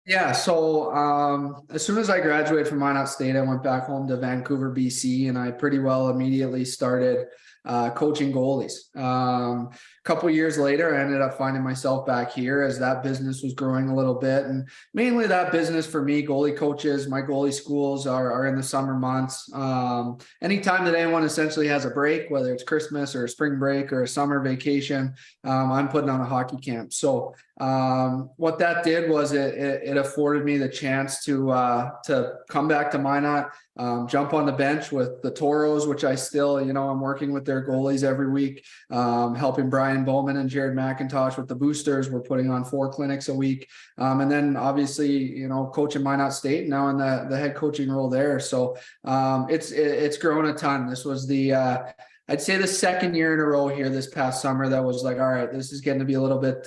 Yeah. So as soon as I graduated from Minot State, I went back home to Vancouver, BC, and I pretty well immediately started coaching goalies. A couple of years later, I ended up finding myself back here as that business was growing a little bit. And mainly that business for me, goalie coaches, my goalie schools are in the summer months. Anytime that anyone essentially has a break, whether it's Christmas or a spring break or a summer vacation, I'm putting on a hockey camp. So what that did was it afforded me the chance to come back to Minot, jump on the bench with the Toros, which I still, I'm working with their goalies every week, helping Brian Bowman and Jared McIntosh with the boosters. We're putting on 4 clinics a week. And then obviously, coaching Minot State now in the head coaching role there. So it's grown a ton. This was I'd say the second year in a row here this past summer that was like, all right, this is getting to be a little bit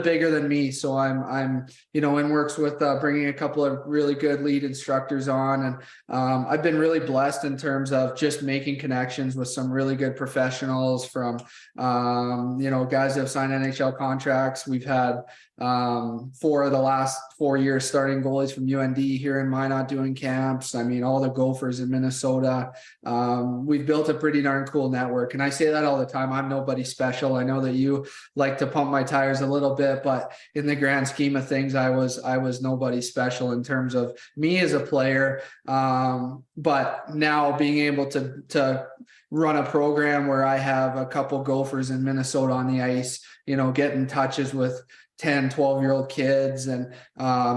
bigger than me. So I'm in works with bringing a couple of really good lead instructors on. And I've been really blessed in terms of just making connections with some really good professionals from, guys that have signed NHL contracts. We've had 4 of the last 4 years starting goalies from UND here in Minot doing camps. I mean, all the Gophers in Minnesota. We've built a pretty darn darn cool network. And I say that all the time. I'm nobody special. I know that you like to pump my tires a little bit, but in the grand scheme of things, I was nobody special in terms of me as a player. But now being able to run a program where I have a couple Gophers in Minnesota on the ice, getting touches with 10, 12-year-old kids and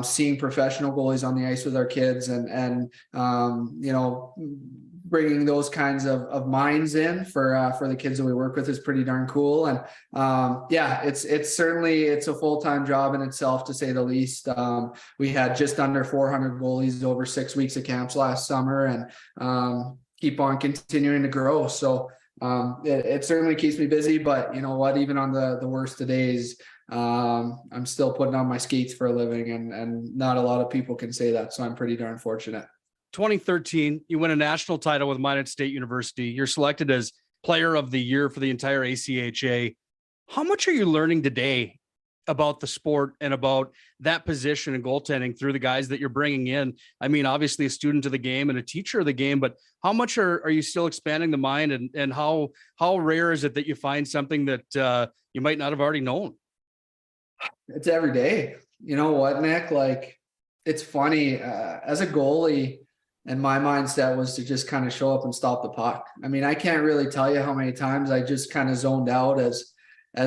seeing professional goalies on the ice with our kids and bringing those kinds of minds in for the kids that we work with is pretty darn cool. And it's certainly a full-time job in itself, to say the least. We had just under 400 goalies over 6 weeks of camps last summer and keep on continuing to grow. So it certainly keeps me busy, but you know what, even on the worst of days, I'm still putting on my skates for a living, and not a lot of people can say that. So I'm pretty darn fortunate. 2013, you win a national title with Minot State University. You're selected as player of the year for the entire ACHA. How much are you learning today about the sport and about that position and goaltending through the guys that you're bringing in? I mean, obviously a student of the game and a teacher of the game, but how much are you still expanding the mind, and how rare is it that you find something that you might not have already known? It's every day. You know what, Nick? Like, it's funny, as a goalie, and my mindset was to just kind of show up and stop the puck. I mean, I can't really tell you how many times I just kind of zoned out as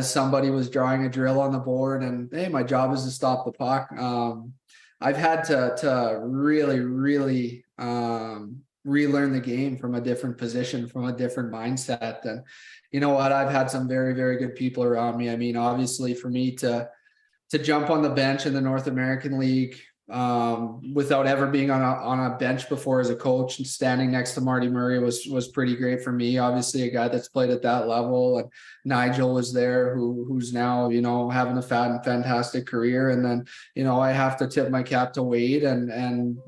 somebody was drawing a drill on the board, and hey, my job is to stop the puck. I've had to really relearn the game from a different position, from a different mindset. And you know what? I've had some very, very good people around me. I mean, obviously for me to jump on the bench in the North American League, without ever being on a bench before as a coach, and standing next to Marty Murray was pretty great for me. Obviously a guy that's played at that level, and Nigel was there who's now, having a fantastic career. And then, I have to tip my cap to Wade and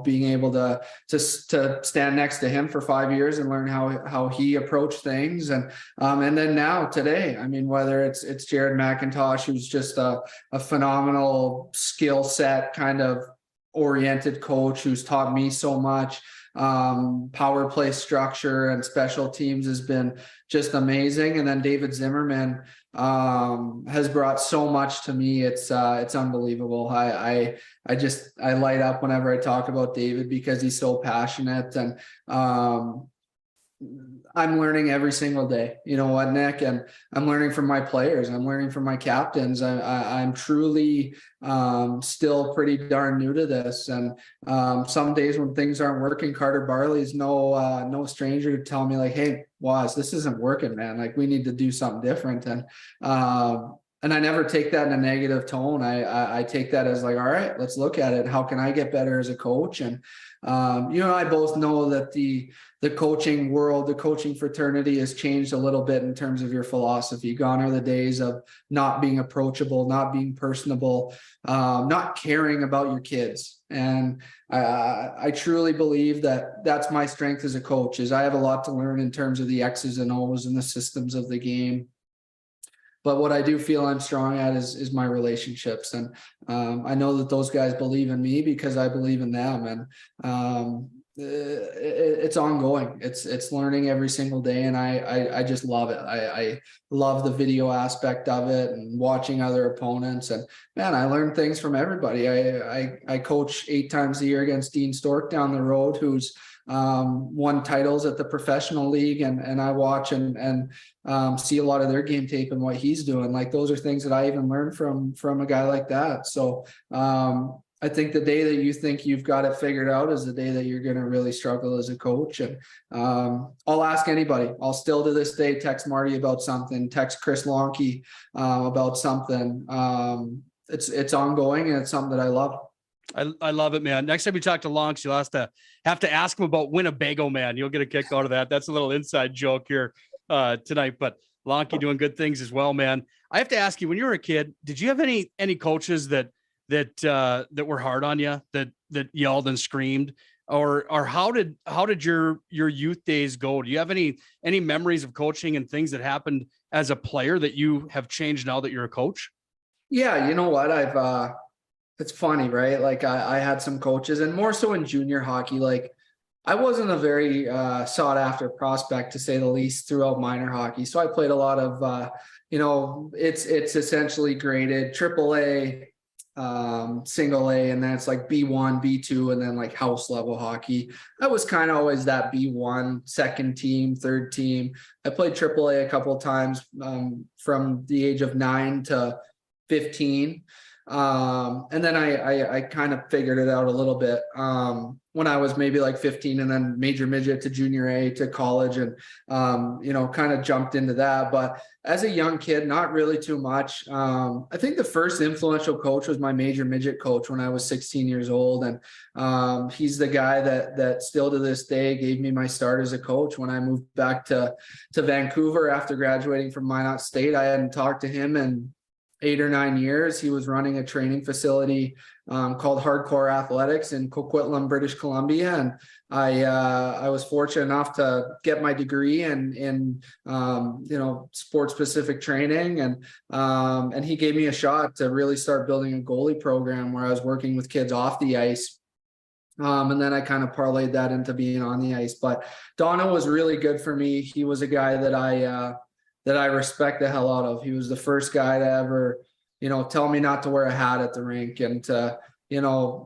being able to stand next to him for 5 years and learn how he approached things. And then now today, I mean, whether it's Jared McIntosh, who's just a phenomenal skill set kind of oriented coach who's taught me so much. Power play structure and special teams has been just amazing. And then David Zimmerman has brought so much to me. It's unbelievable. I light up whenever I talk about David because he's so passionate, and I'm learning every single day. You know what, Nick? And I'm learning from my players. I'm learning from my captains. I'm truly still pretty darn new to this. And some days when things aren't working, Carter Barley's no stranger to tell me like, hey, Waz, this isn't working, man. Like, we need to do something different. And I never take that in a negative tone. I take that as like, all right, let's look at it. How can I get better as a coach? And you and I both know that the coaching world, the coaching fraternity has changed a little bit in terms of your philosophy. Gone are the days of not being approachable, not being personable, not caring about your kids. And I truly believe that that's my strength as a coach, is I have a lot to learn in terms of the X's and O's and the systems of the game. But what I do feel I'm strong at is my relationships. And I know that those guys believe in me because I believe in them. And it's ongoing. It's learning every single day. And I just love it. I love the video aspect of it and watching other opponents. And man, I learn things from everybody. I coach 8 times a year against Dean Stork down the road, who's won titles at the professional league, and I watch and see a lot of their game tape and what he's doing. Like, those are things that I even learned from a guy like that. So I think the day that you think you've got it figured out is the day that you're going to really struggle as a coach. And I'll ask anybody. I'll still to this day text Marty about something, text Chris Lonke about something. It's ongoing, and it's something that I love. I love it, man. Next time you talk to Lonks, you'll have to ask him about Winnebago, man. You'll get a kick out of that. That's a little inside joke here tonight, but Lonky doing good things as well, man. I have to ask you, when you were a kid, did you have any coaches that were hard on you, that yelled and screamed, or how did your youth days go? Do you have any memories of coaching and things that happened as a player that you have changed now that you're a coach? Yeah, you know what? It's funny, right? Like, I had some coaches, and more so in junior hockey, like I wasn't a very sought after prospect, to say the least, throughout minor hockey. So I played a lot of, it's essentially graded AAA, single A, and then it's like B1, B2, and then like house level hockey. I was kind of always that B1, second team, third team. I played AAA a couple of times from the age of 9 to 15. And then I kind of figured it out a little bit when I was maybe like 15, and then major midget to junior A to college, and kind of jumped into that. But as a young kid, not really too much. I think the first influential coach was my major midget coach when I was 16 years old, and he's the guy that still to this day gave me my start as a coach. When I moved back to Vancouver after graduating from Minot State, I hadn't talked to him in 8 or 9 years. He was running a training facility called Hardcore Athletics in Coquitlam, British Columbia, and I was fortunate enough to get my degree in sport specific training, and he gave me a shot to really start building a goalie program where I was working with kids off the ice. And then I kind of parlayed that into being on the ice. But Dono was really good for me. He was a guy that I respect the hell out of. He was the first guy to ever, tell me not to wear a hat at the rink, and to,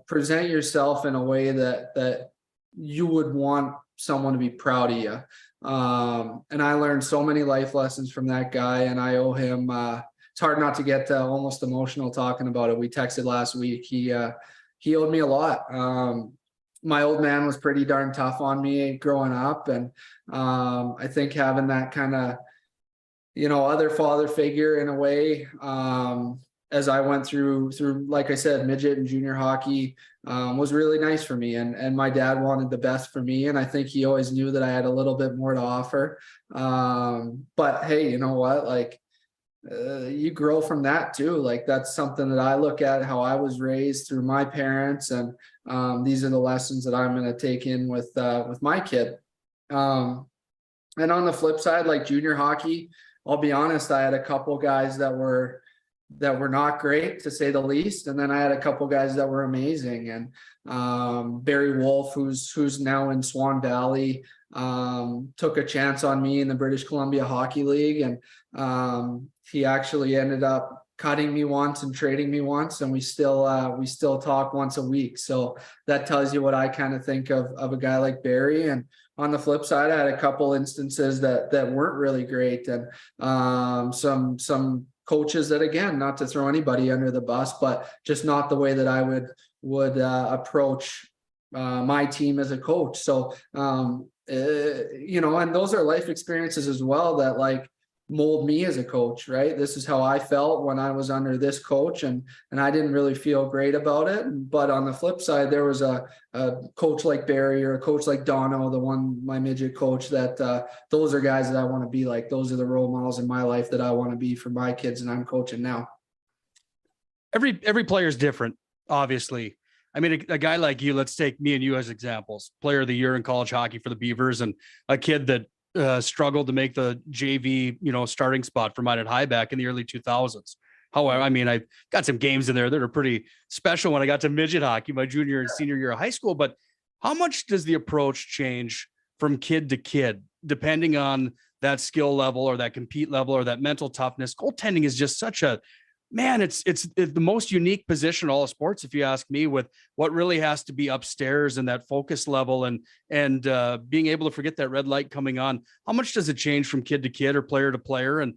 present yourself in a way that you would want someone to be proud of you. And I learned so many life lessons from that guy, and I owe him, it's hard not to get almost emotional talking about it. We texted last week. He owed me a lot. My old man was pretty darn tough on me growing up. And I think having that kind of, other father figure in a way, as I went through, like I said, midget and junior hockey, was really nice for me. And my dad wanted the best for me. And I think he always knew that I had a little bit more to offer. But hey, you know what? Like, you grow from that too. Like, that's something that I look at, how I was raised through my parents. And these are the lessons that I'm going to take in with my kid. And on the flip side, like junior hockey, I'll be honest, I had a couple guys that were not great, to say the least. And then I had a couple guys that were amazing. And Barry Wolf, who's now in Swan Valley, took a chance on me in the British Columbia Hockey League. And he actually ended up cutting me once and trading me once. And we still talk once a week. So that tells you what I kind of think of a guy like Barry. And on the flip side, I had a couple instances that weren't really great, and some coaches that, again, not to throw anybody under the bus, but just not the way that I would approach my team as a coach. So and those are life experiences as well that like mold me as a coach, right? This is how I felt when I was under this coach, and I didn't really feel great about it. But on the flip side, there was a coach like Barry or a coach like Dono, my midget coach, that those are guys that I want to be like. Those are the role models in my life that I want to be for my kids, and I'm coaching now. Every player is different, obviously. I mean, a guy like you, let's take me and you as examples. Player of the year in college hockey for the Beavers, and a kid that struggled to make the JV, starting spot for Minot High back in the early 2000s. However, I mean, I got some games in there that are pretty special when I got to midget hockey, my junior and senior year of high school. But how much does the approach change from kid to kid, depending on that skill level or that compete level or that mental toughness? Goaltending is just such a, man, it's the most unique position in all of sports, if you ask me, with what really has to be upstairs and that focus level and being able to forget that red light coming on. How much does it change from kid to kid or player to player? And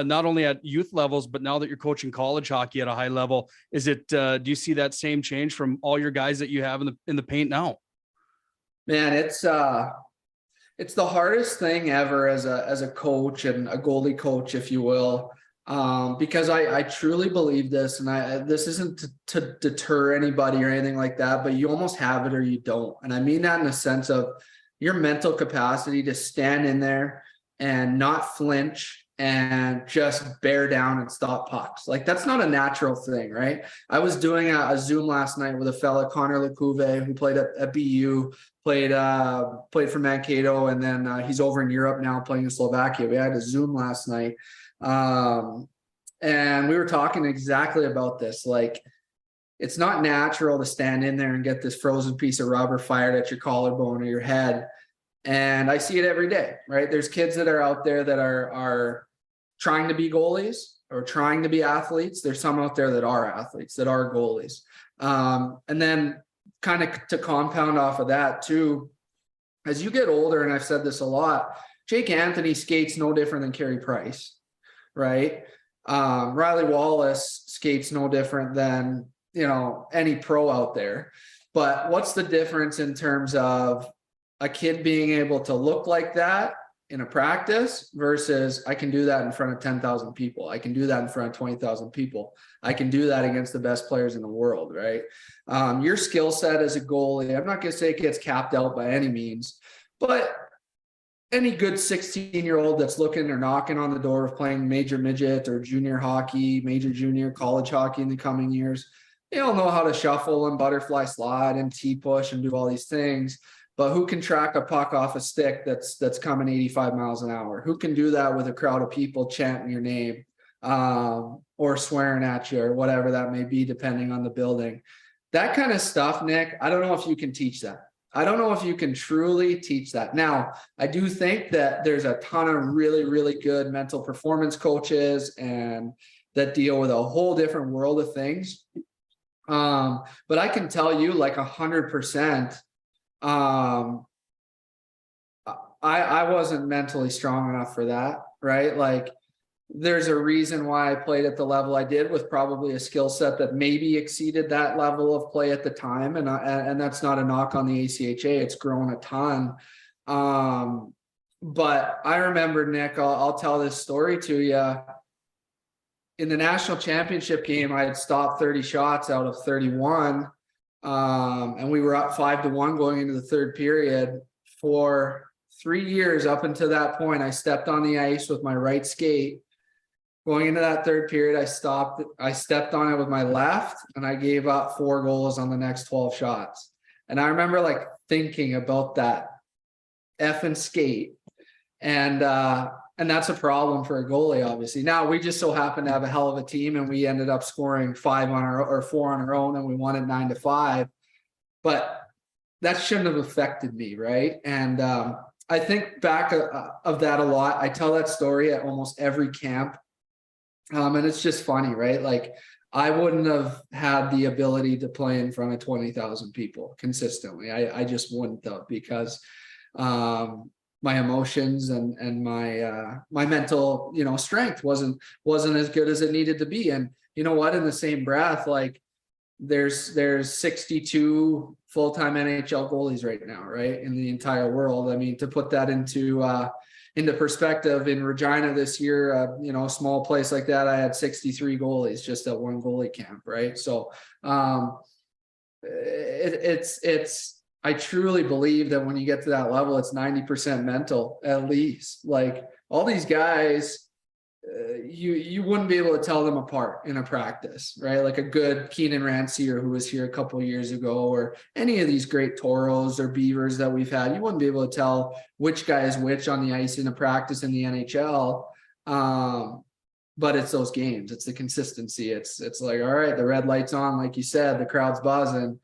not only at youth levels, but now that you're coaching college hockey at a high level, is it, do you see that same change from all your guys that you have in the paint now? Man, it's the hardest thing ever as a coach and a goalie coach, if you will. Because I truly believe this, and this isn't to deter anybody or anything like that, but you almost have it or you don't. And I mean that in the sense of your mental capacity to stand in there and not flinch and just bear down and stop pucks. Like, that's not a natural thing, right? I was doing a Zoom last night with a fella, Connor Lecouve, who played at BU, played for Mankato, and then he's over in Europe now playing in Slovakia. We had a Zoom last night. And we were talking exactly about this. Like, it's not natural to stand in there and get this frozen piece of rubber fired at your collarbone or your head. And I see it every day, right? There's kids that are out there that are trying to be goalies or trying to be athletes. There's some out there that are athletes, that are goalies. And then kind of to compound off of that too, as you get older, and I've said this a lot, Jake Anthony skates no different than Carey Price, right? Riley Wallace skates no different than, any pro out there. But what's the difference in terms of a kid being able to look like that in a practice versus I can do that in front of 10,000 people. I can do that in front of 20,000 people. I can do that against the best players in the world, right? Your skill set as a goalie, I'm not going to say it gets capped out by any means, but any good 16-year-old that's looking or knocking on the door of playing major midget or junior hockey, major junior college hockey in the coming years, they all know how to shuffle and butterfly slide and T-push and do all these things. But who can track a puck off a stick that's coming 85 miles an hour? Who can do that with a crowd of people chanting your name or swearing at you or whatever that may be, depending on the building? That kind of stuff, Nick, I don't know if you can teach that. I don't know if you can truly teach that. Now, I do think that there's a ton of really, really good mental performance coaches and that deal with a whole different world of things. But I can tell you like 100%, I wasn't mentally strong enough for that, right? Like there's a reason why I played at the level I did with probably a skill set that maybe exceeded that level of play at the time. And that's not a knock on the ACHA. It's grown a ton. But I remember, Nick, I'll tell this story to you. In the national championship game, I had stopped 30 shots out of 31. And we were up 5-1 going into the third period. For 3 years up until that point, I stepped on the ice with my right skate. Going into that third period, I stepped on it with my left, and I gave up 4 goals on the next 12 shots. And I remember like thinking about that effing skate. And that's a problem for a goalie, obviously. Now we just so happened to have a hell of a team, and we ended up scoring 4 on our own, and we won it 9-5. But that shouldn't have affected me, right? And I think back of that a lot. I tell that story at almost every camp. And it's just funny, right? Like I wouldn't have had the ability to play in front of 20,000 people consistently. I just wouldn't have, because my emotions and my mental, strength wasn't as good as it needed to be. And you know what, in the same breath, like there's 62 full-time NHL goalies right now, right? In the entire world. I mean, to put that into perspective, in Regina this year, a small place like that, I had 63 goalies just at one goalie camp, right? So I truly believe that when you get to that level, it's 90% mental at least. Like all these guys, you wouldn't be able to tell them apart in a practice, right? Like a good Keenan Rancier who was here a couple of years ago, or any of these great Toros or Beavers that we've had, you wouldn't be able to tell which guy is which on the ice in a practice in the NHL. But it's those games, it's the consistency. It's like, all right, the red light's on, like you said, the crowd's buzzing.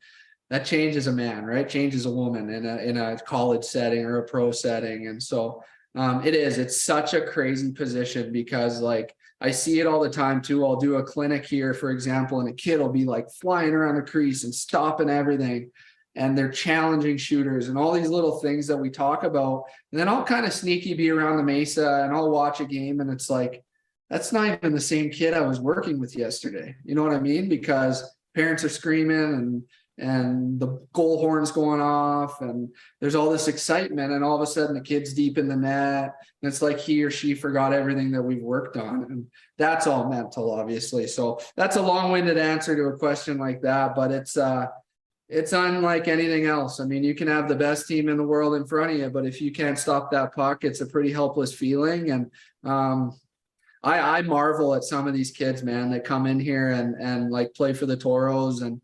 That changes a man, right? Changes a woman in a college setting or a pro setting. And so it's such a crazy position, because like I see it all the time too. I'll do a clinic here, for example, and a kid will be like flying around the crease and stopping everything, and they're challenging shooters and all these little things that we talk about. And then I'll kind of sneaky be around the mesa and I'll watch a game, and it's like, that's not even the same kid I was working with yesterday. You know what I mean? Because parents are screaming and the goal horn's going off and there's all this excitement, and all of a sudden the kid's deep in the net, and it's like he or she forgot everything that we've worked on. And that's all mental, obviously. So that's a long-winded answer to a question like that, but it's unlike anything else. I mean, you can have the best team in the world in front of you, but if you can't stop that puck, it's a pretty helpless feeling. And I marvel at some of these kids, man, that come in here and like play for the Toros, and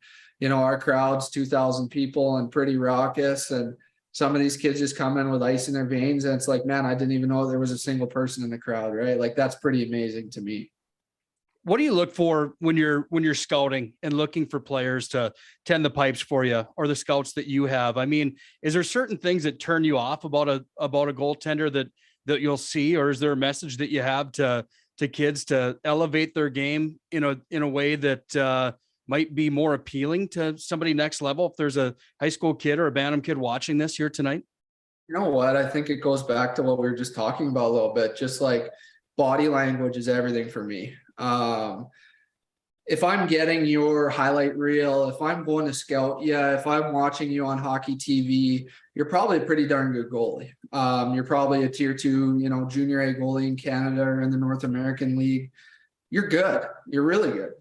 our crowd's 2,000 people and pretty raucous. And some of these kids just come in with ice in their veins. And it's like, man, I didn't even know there was a single person in the crowd, right? Like, that's pretty amazing to me. what do you look for when you're scouting and looking for players to tend the pipes for you, or the scouts that you have? I mean, is there certain things that turn you off about a goaltender that you'll see, or is there a message that you have to kids to elevate their game in a way that might be more appealing to somebody next level? If there's a high school kid or a Bantam kid watching this here tonight? You know what? I think it goes back to what we were just talking about a little bit. Just like body language is everything for me. If I'm getting your highlight reel, if I'm going to scout, if I'm watching you on hockey TV, you're probably a pretty darn good goalie. You're probably a tier 2, junior A goalie in Canada or in the North American League. You're good. You're really good.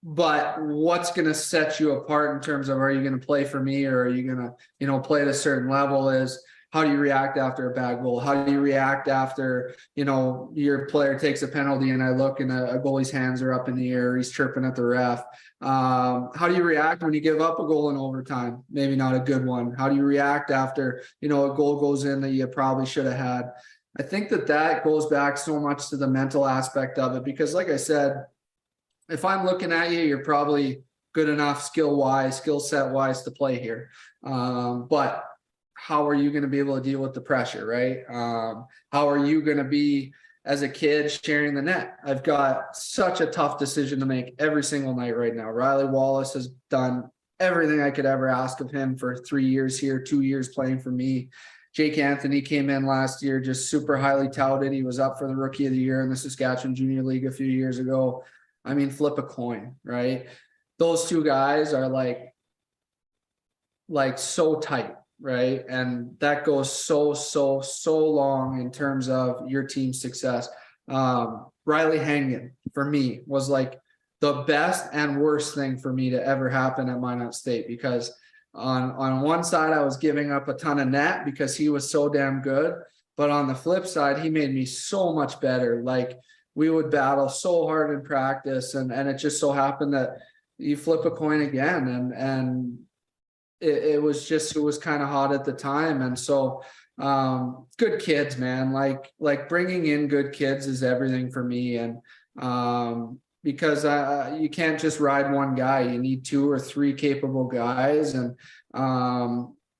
But what's going to set you apart in terms of, are you going to play for me, or are you going to, play at a certain level, is how do you react after a bad goal? How do you react after, your player takes a penalty and I look and a goalie's hands are up in the air, he's chirping at the ref? How do you react when you give up a goal in overtime? Maybe not a good one. How do you react after, a goal goes in that you probably should have had? I think that goes back so much to the mental aspect of it, because like I said, if I'm looking at you, you're probably good enough skill set wise to play here. But how are you going to be able to deal with the pressure, right? How are you going to be as a kid sharing the net? I've got such a tough decision to make every single night right now. Riley Wallace has done everything I could ever ask of him for 3 years here, 2 years playing for me. Jake Anthony came in last year, just super highly touted. He was up for the Rookie of the Year in the Saskatchewan Junior League a few years ago. I mean, flip a coin, right? Those two guys are like so tight, right? And that goes so long in terms of your team's success. Riley Hangen, for me, was like the best and worst thing for me to ever happen at Minot State, because on one side, I was giving up a ton of net because he was so damn good. But on the flip side, he made me so much better. Like, we would battle so hard in practice, and it just so happened that you flip a coin again, and it was kind of hot at the time. And so good kids, man, like bringing in good kids is everything for me. And because you can't just ride one guy, you need 2 or 3 capable guys. And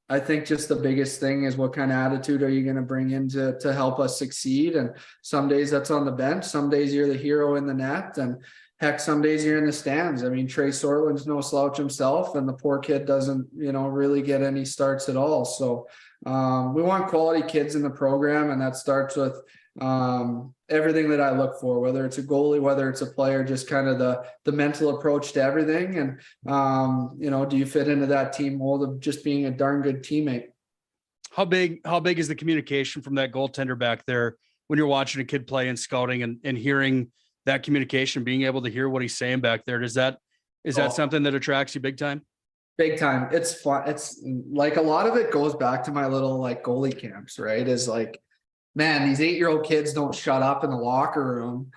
I think just the biggest thing is, what kind of attitude are you going to bring in to help us succeed? And some days that's on the bench. Some days you're the hero in the net. And heck, some days you're in the stands. I mean, Trey Sortland's no slouch himself, and the poor kid doesn't, really get any starts at all. So we want quality kids in the program, and that starts with everything that I look for, whether it's a goalie, whether it's a player, just kind of the mental approach to everything. And, do you fit into that team mold of just being a darn good teammate? How big is the communication from that goaltender back there when you're watching a kid play and scouting and hearing that communication, being able to hear what he's saying back there? Is that something that attracts you big time? Big time. It's fun. It's like, a lot of it goes back to my little goalie camps, right? Is like, man, these 8-year-old kids don't shut up in the locker room.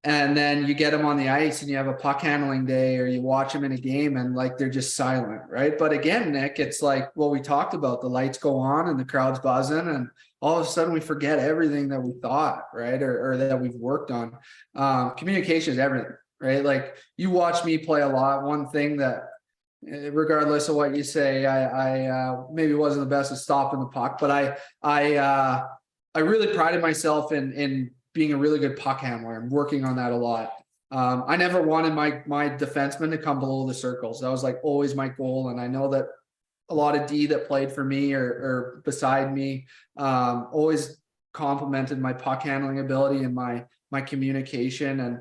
And then you get them on the ice and you have a puck handling day, or you watch them in a game and they're just silent, right? But again, Nick, it's like what we talked about. The lights go on and the crowd's buzzing, and all of a sudden we forget everything that we thought, right? Or that we've worked on. Communication is everything, right? Like, you watch me play a lot. One thing that, regardless of what you say, I maybe wasn't the best at stopping the puck, but I really prided myself in being a really good puck handler and working on that a lot. I never wanted my defenseman to come below the circles. That was always my goal. And I know that a lot of D that played for me or beside me always complimented my puck handling ability and my communication. And,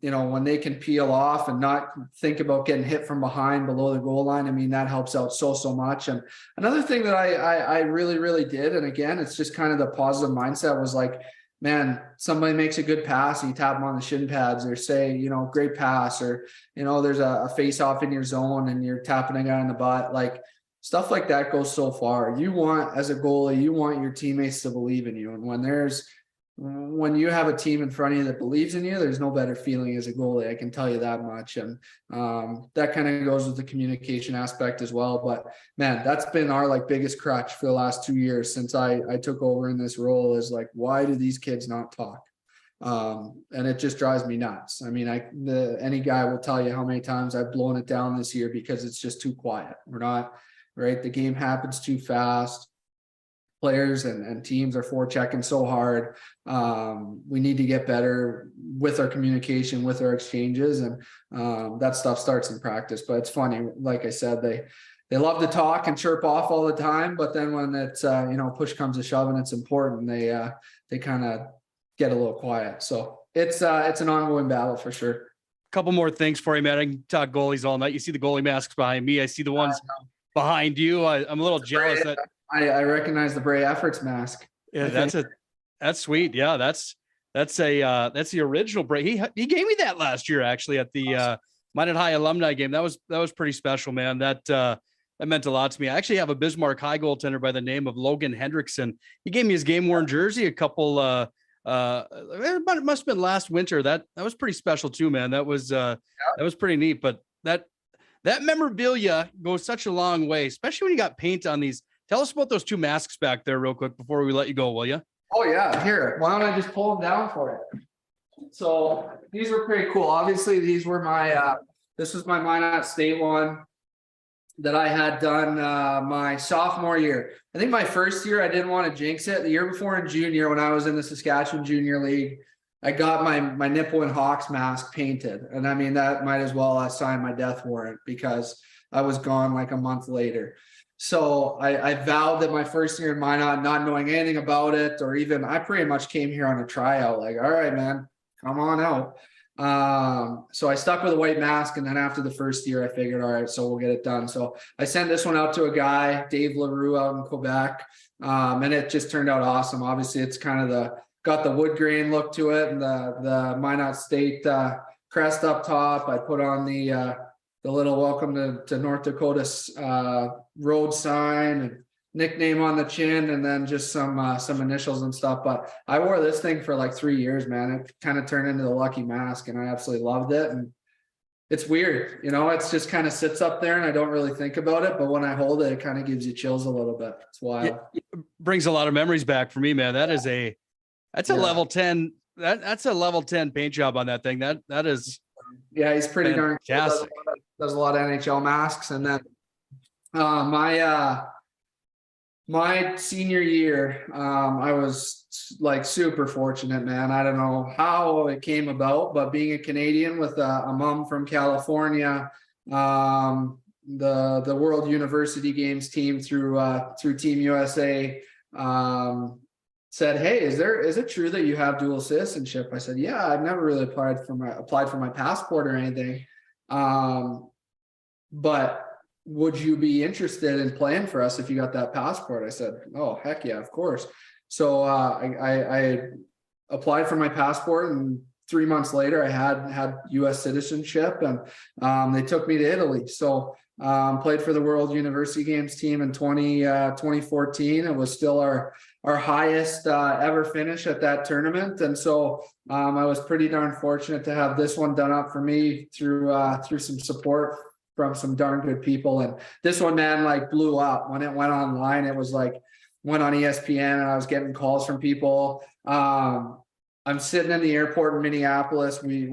when they can peel off and not think about getting hit from behind below the goal line, I mean, that helps out so much. And another thing that I really, really did, and again, it's just kind of the positive mindset, was like, man, somebody makes a good pass and you tap them on the shin pads, or say, great pass, or, there's a face off in your zone and you're tapping a guy in the butt. Like, stuff like that goes so far. You want, as a goalie, you want your teammates to believe in you. And when you have a team in front of you that believes in you, there's no better feeling as a goalie. I can tell you that much. And that kind of goes with the communication aspect as well. But man, that's been our biggest crutch for the last 2 years since I took over in this role, is why do these kids not talk? And it just drives me nuts. I mean, any guy will tell you how many times I've blown it down this year because it's just too quiet. We're not right. The game happens too fast. Players and teams are forechecking so hard. We need to get better with our communication, with our exchanges, and that stuff starts in practice. But it's funny, like I said, they love to talk and chirp off all the time, but then when it's push comes to shove and it's important, they kind of get a little quiet. So it's an ongoing battle for sure. Couple more things for you, man. I can talk goalies all night. You see the goalie masks behind me. I see the ones behind you. I'm a little jealous that I recognize the Bray Efforts mask. Yeah, that's sweet. Yeah, that's the original Bray. He gave me that last year actually at the Minot High alumni game. That was pretty special, man. That meant a lot to me. I actually have a Bismarck High goaltender by the name of Logan Hendrickson. He gave me his game worn jersey a couple it must have been last winter. That was pretty special too, man. That was pretty neat. But that memorabilia goes such a long way, especially when you got paint on these. Tell us about those two masks back there real quick before we let you go, will you? Oh yeah, here. Why don't I just pull them down for you? So these were pretty cool. Obviously, these were my this was my Minot State one that I had done my sophomore year. I think my first year I didn't want to jinx it. The year before in junior, when I was in the Saskatchewan Junior League, I got my Nipple and Hawks mask painted. And I mean, that might as well sign my death warrant because I was gone like a month later. So I vowed that my first year in Minot, not knowing anything about it, or even I pretty much came here on a tryout, like, all right, man, come on out. So I stuck with a white mask, and then after the first year, I figured, all right, so we'll get it done. So I sent this one out to a guy, Dave LaRue, out in Quebec, and it just turned out awesome. Obviously, it's kind of got the wood grain look to it, and the Minot State crest up top. I put on the little welcome to North Dakota road sign and nickname on the chin, and then just some initials and stuff. But I wore this thing for like 3 years, man. It kind of turned into the lucky mask, and I absolutely loved it. And it's weird, it's just kind of sits up there and I don't really think about it, but when I hold it, it kind of gives you chills a little bit. It's wild. It brings a lot of memories back for me, man. That's a level 10. That's a level 10 paint job on that thing. That is. Yeah, he's pretty darn cool. Does a lot of NHL masks. And then my senior year, I was like super fortunate, man. I don't know how it came about, but being a Canadian with a mom from California, the World University Games team through Team USA said, hey, is it true that you have dual citizenship? I said, yeah, I've never really applied for my passport or anything. But would you be interested in playing for us if you got that passport? I said, oh, heck yeah, of course. So I applied for my passport, and 3 months later I had US citizenship, and they took me to Italy. So played for the World University Games team in 2014. It was still our highest ever finish at that tournament. And so I was pretty darn fortunate to have this one done up for me through some support from some darn good people. And this one, man, like blew up when it went online. It was like went on ESPN, and I was getting calls from people. I'm sitting in the airport in Minneapolis. We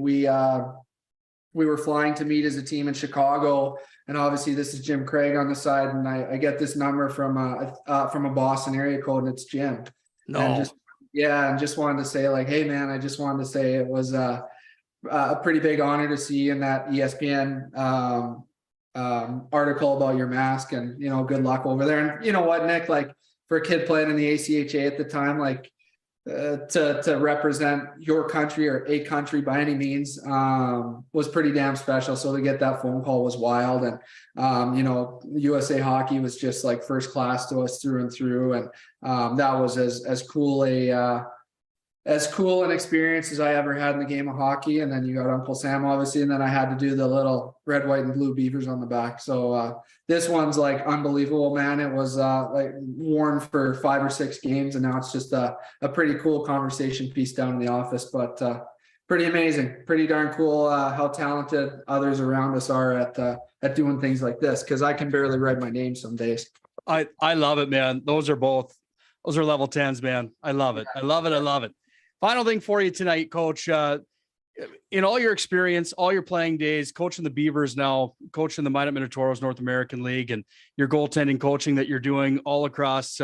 were flying to meet as a team in Chicago, and obviously this is Jim Craig on the side, and I get this number from a Boston area code, and it's Jim. No. And just wanted to say, like, hey man, I just wanted to say it was a pretty big honor to see you in that ESPN article about your mask, and good luck over there. And you know what, Nick, like for a kid playing in the ACHA at the time, like to represent your country or a country by any means was pretty damn special. So to get that phone call was wild. And USA Hockey was just like first class to us through and through. And that was as cool an experience as I ever had in the game of hockey. And then you got Uncle Sam, obviously, and then I had to do the little red, white, and blue beavers on the back. So this one's like unbelievable, man. It was like worn for 5 or 6 games, and now it's just a pretty cool conversation piece down in the office. But pretty amazing, pretty darn cool how talented others around us are at doing things like this, because I can barely write my name some days. I love it, man. Those are level 10s, man. I love it. I love it. Final thing for you tonight, Coach. In all your experience, all your playing days, coaching the Beavers now, coaching the Minot Minotauros North American League, and your goaltending coaching that you're doing all across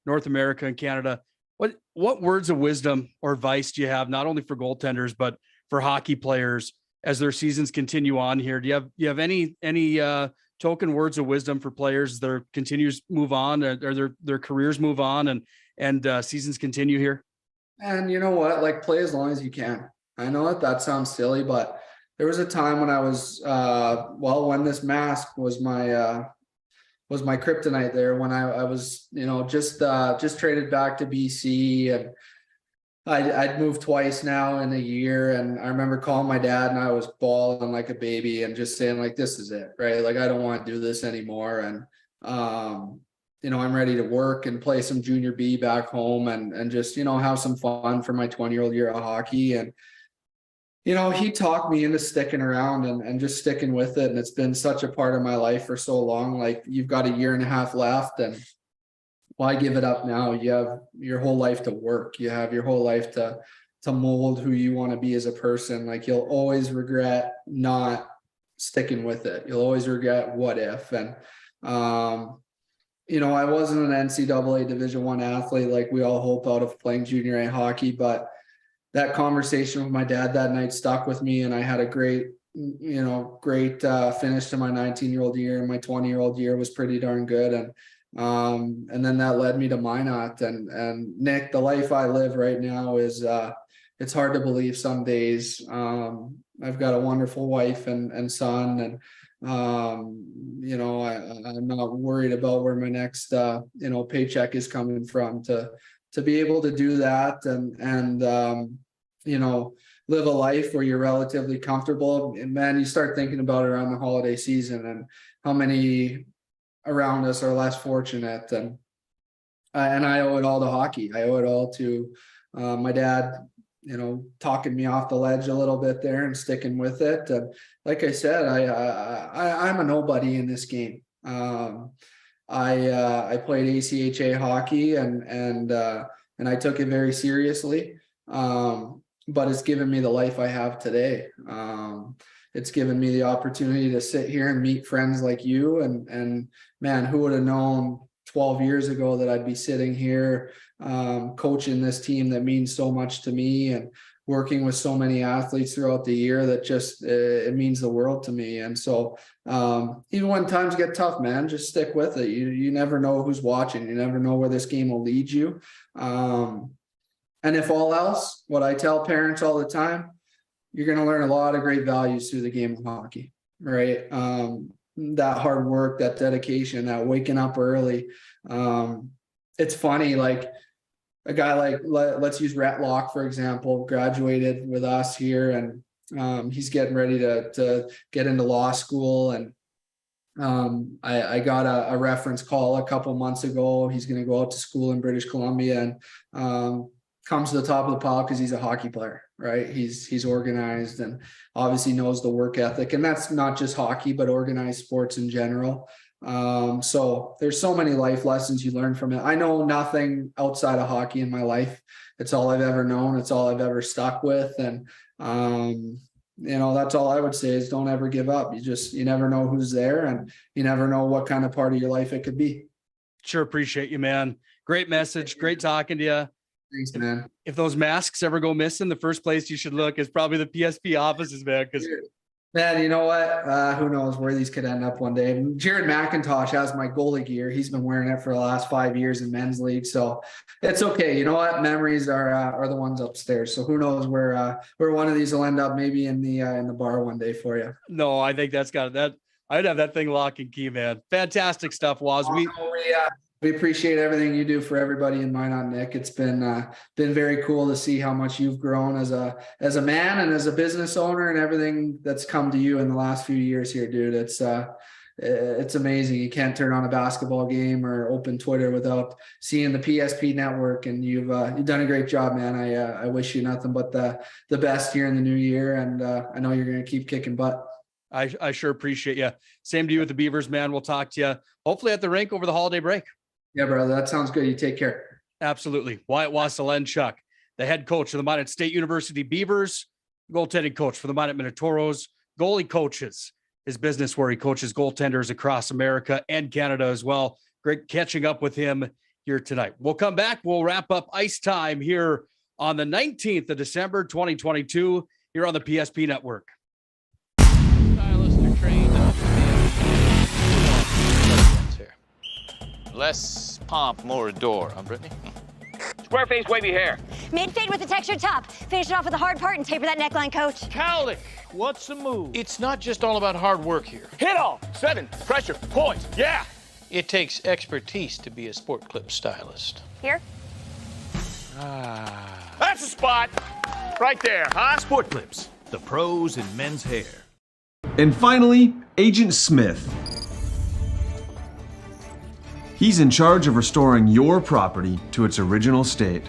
North America and Canada, what words of wisdom or advice do you have, not only for goaltenders, but for hockey players as their seasons continue on here? Do you have any token words of wisdom for players that continues move on, or their careers move on and seasons continue here? And you know what? Like, play as long as you can. I know that sounds silly, but there was a time when I was when this mask was my kryptonite there, when I was, just traded back to BC, and I'd moved twice now in a year. And I remember calling my dad, and I was bawling like a baby and just saying, like, this is it, right? Like, I don't want to do this anymore. And, I'm ready to work and play some junior B back home and just, have some fun for my 20-year-old year of hockey. And, he talked me into sticking around and just sticking with it. And it's been such a part of my life for so long. Like, you've got a year and a half left, and why give it up now? You have your whole life to work. You have your whole life to mold who you want to be as a person. Like, you'll always regret not sticking with it. You'll always regret what if. And, I wasn't an NCAA Division I athlete like we all hope out of playing junior A hockey, but that conversation with my dad that night stuck with me, and I had a great finish to my 19-year-old year, and my 20-year-old year was pretty darn good. And then that led me to Minot. And Nick, the life I live right now is it's hard to believe some days. I've got a wonderful wife and son, and I'm not worried about where my next paycheck is coming from to be able to do that and live a life where you're relatively comfortable. And man, you start thinking about it around the holiday season and how many around us are less fortunate. And I owe it all to hockey. I owe it all to my dad, talking me off the ledge a little bit there and sticking with it. And like I said, I'm a nobody in this game. I played ACHA hockey and I took it very seriously. But it's given me the life I have today. It's given me the opportunity to sit here and meet friends like you. And man, who would have known 12 years ago that I'd be sitting here coaching this team that means so much to me, and working with so many athletes throughout the year that just it means the world to me. And so even when times get tough, man, just stick with it. You never know who's watching. You never know where this game will lead you. And if all else, what I tell parents all the time, you're going to learn a lot of great values through the game of hockey, right? That hard work, that dedication, that waking up early. It's funny, like a guy like, let's use Rhett Locke, for example, graduated with us here, and he's getting ready to get into law school. And I got a reference call a couple months ago. He's going to go out to school in British Columbia, and comes to the top of the pile because he's a hockey player, right? He's organized and obviously knows the work ethic, and that's not just hockey, but organized sports in general. So there's so many life lessons you learn from it. I know nothing outside of hockey in my life. It's all I've ever known. It's all I've ever stuck with. And, that's all I would say is don't ever give up. You never know who's there, and you never know what kind of part of your life it could be. Sure. Appreciate you, man. Great message. Great talking to you. Thanks, man. If those masks ever go missing, the first place you should look is probably the PSP offices, man. Because man, you know what? Who knows where these could end up one day. Jared McIntosh has my goalie gear. He's been wearing it for the last 5 years in men's league, so it's okay. You know what? Memories are the ones upstairs. So who knows where one of these will end up? Maybe in the bar one day for you. No, I think that's got that. I'd have that thing lock and key, man. Fantastic stuff, Waz. We appreciate everything you do for everybody in Minot, Nick. It's been very cool to see how much you've grown as a man and as a business owner, and everything that's come to you in the last few years here, dude. It's amazing. You can't turn on a basketball game or open Twitter without seeing the PSP network, and you've done a great job, man. I wish you nothing but the best here in the new year, and I know you're going to keep kicking butt. I sure appreciate you. Same to you with the Beavers, man. We'll talk to you hopefully at the rink over the holiday break. Yeah, brother. That sounds good. You take care. Absolutely. Wyatt Waselenchuk, the head coach of the Minot State University Beavers, goaltending coach for the Minot Minotaurs, goalie coaches, his business where he coaches goaltenders across America and Canada as well. Great catching up with him here tonight. We'll come back. We'll wrap up ice time here on the 19th of December, 2022, here on the PSP Network. Stylists are trained here. Less pomp, more adore, huh, Brittany? Square face, wavy hair. Mid-fade with a textured top. Finish it off with the hard part and taper that neckline, coach. Cowlick, what's the move? It's not just all about hard work here. Hit all. 7. Pressure. Point. Yeah. It takes expertise to be a sport clip stylist. Here. That's the spot. Right there, huh? Sport Clips, the pros in men's hair. And finally, Agent Smith. He's in charge of restoring your property to its original state.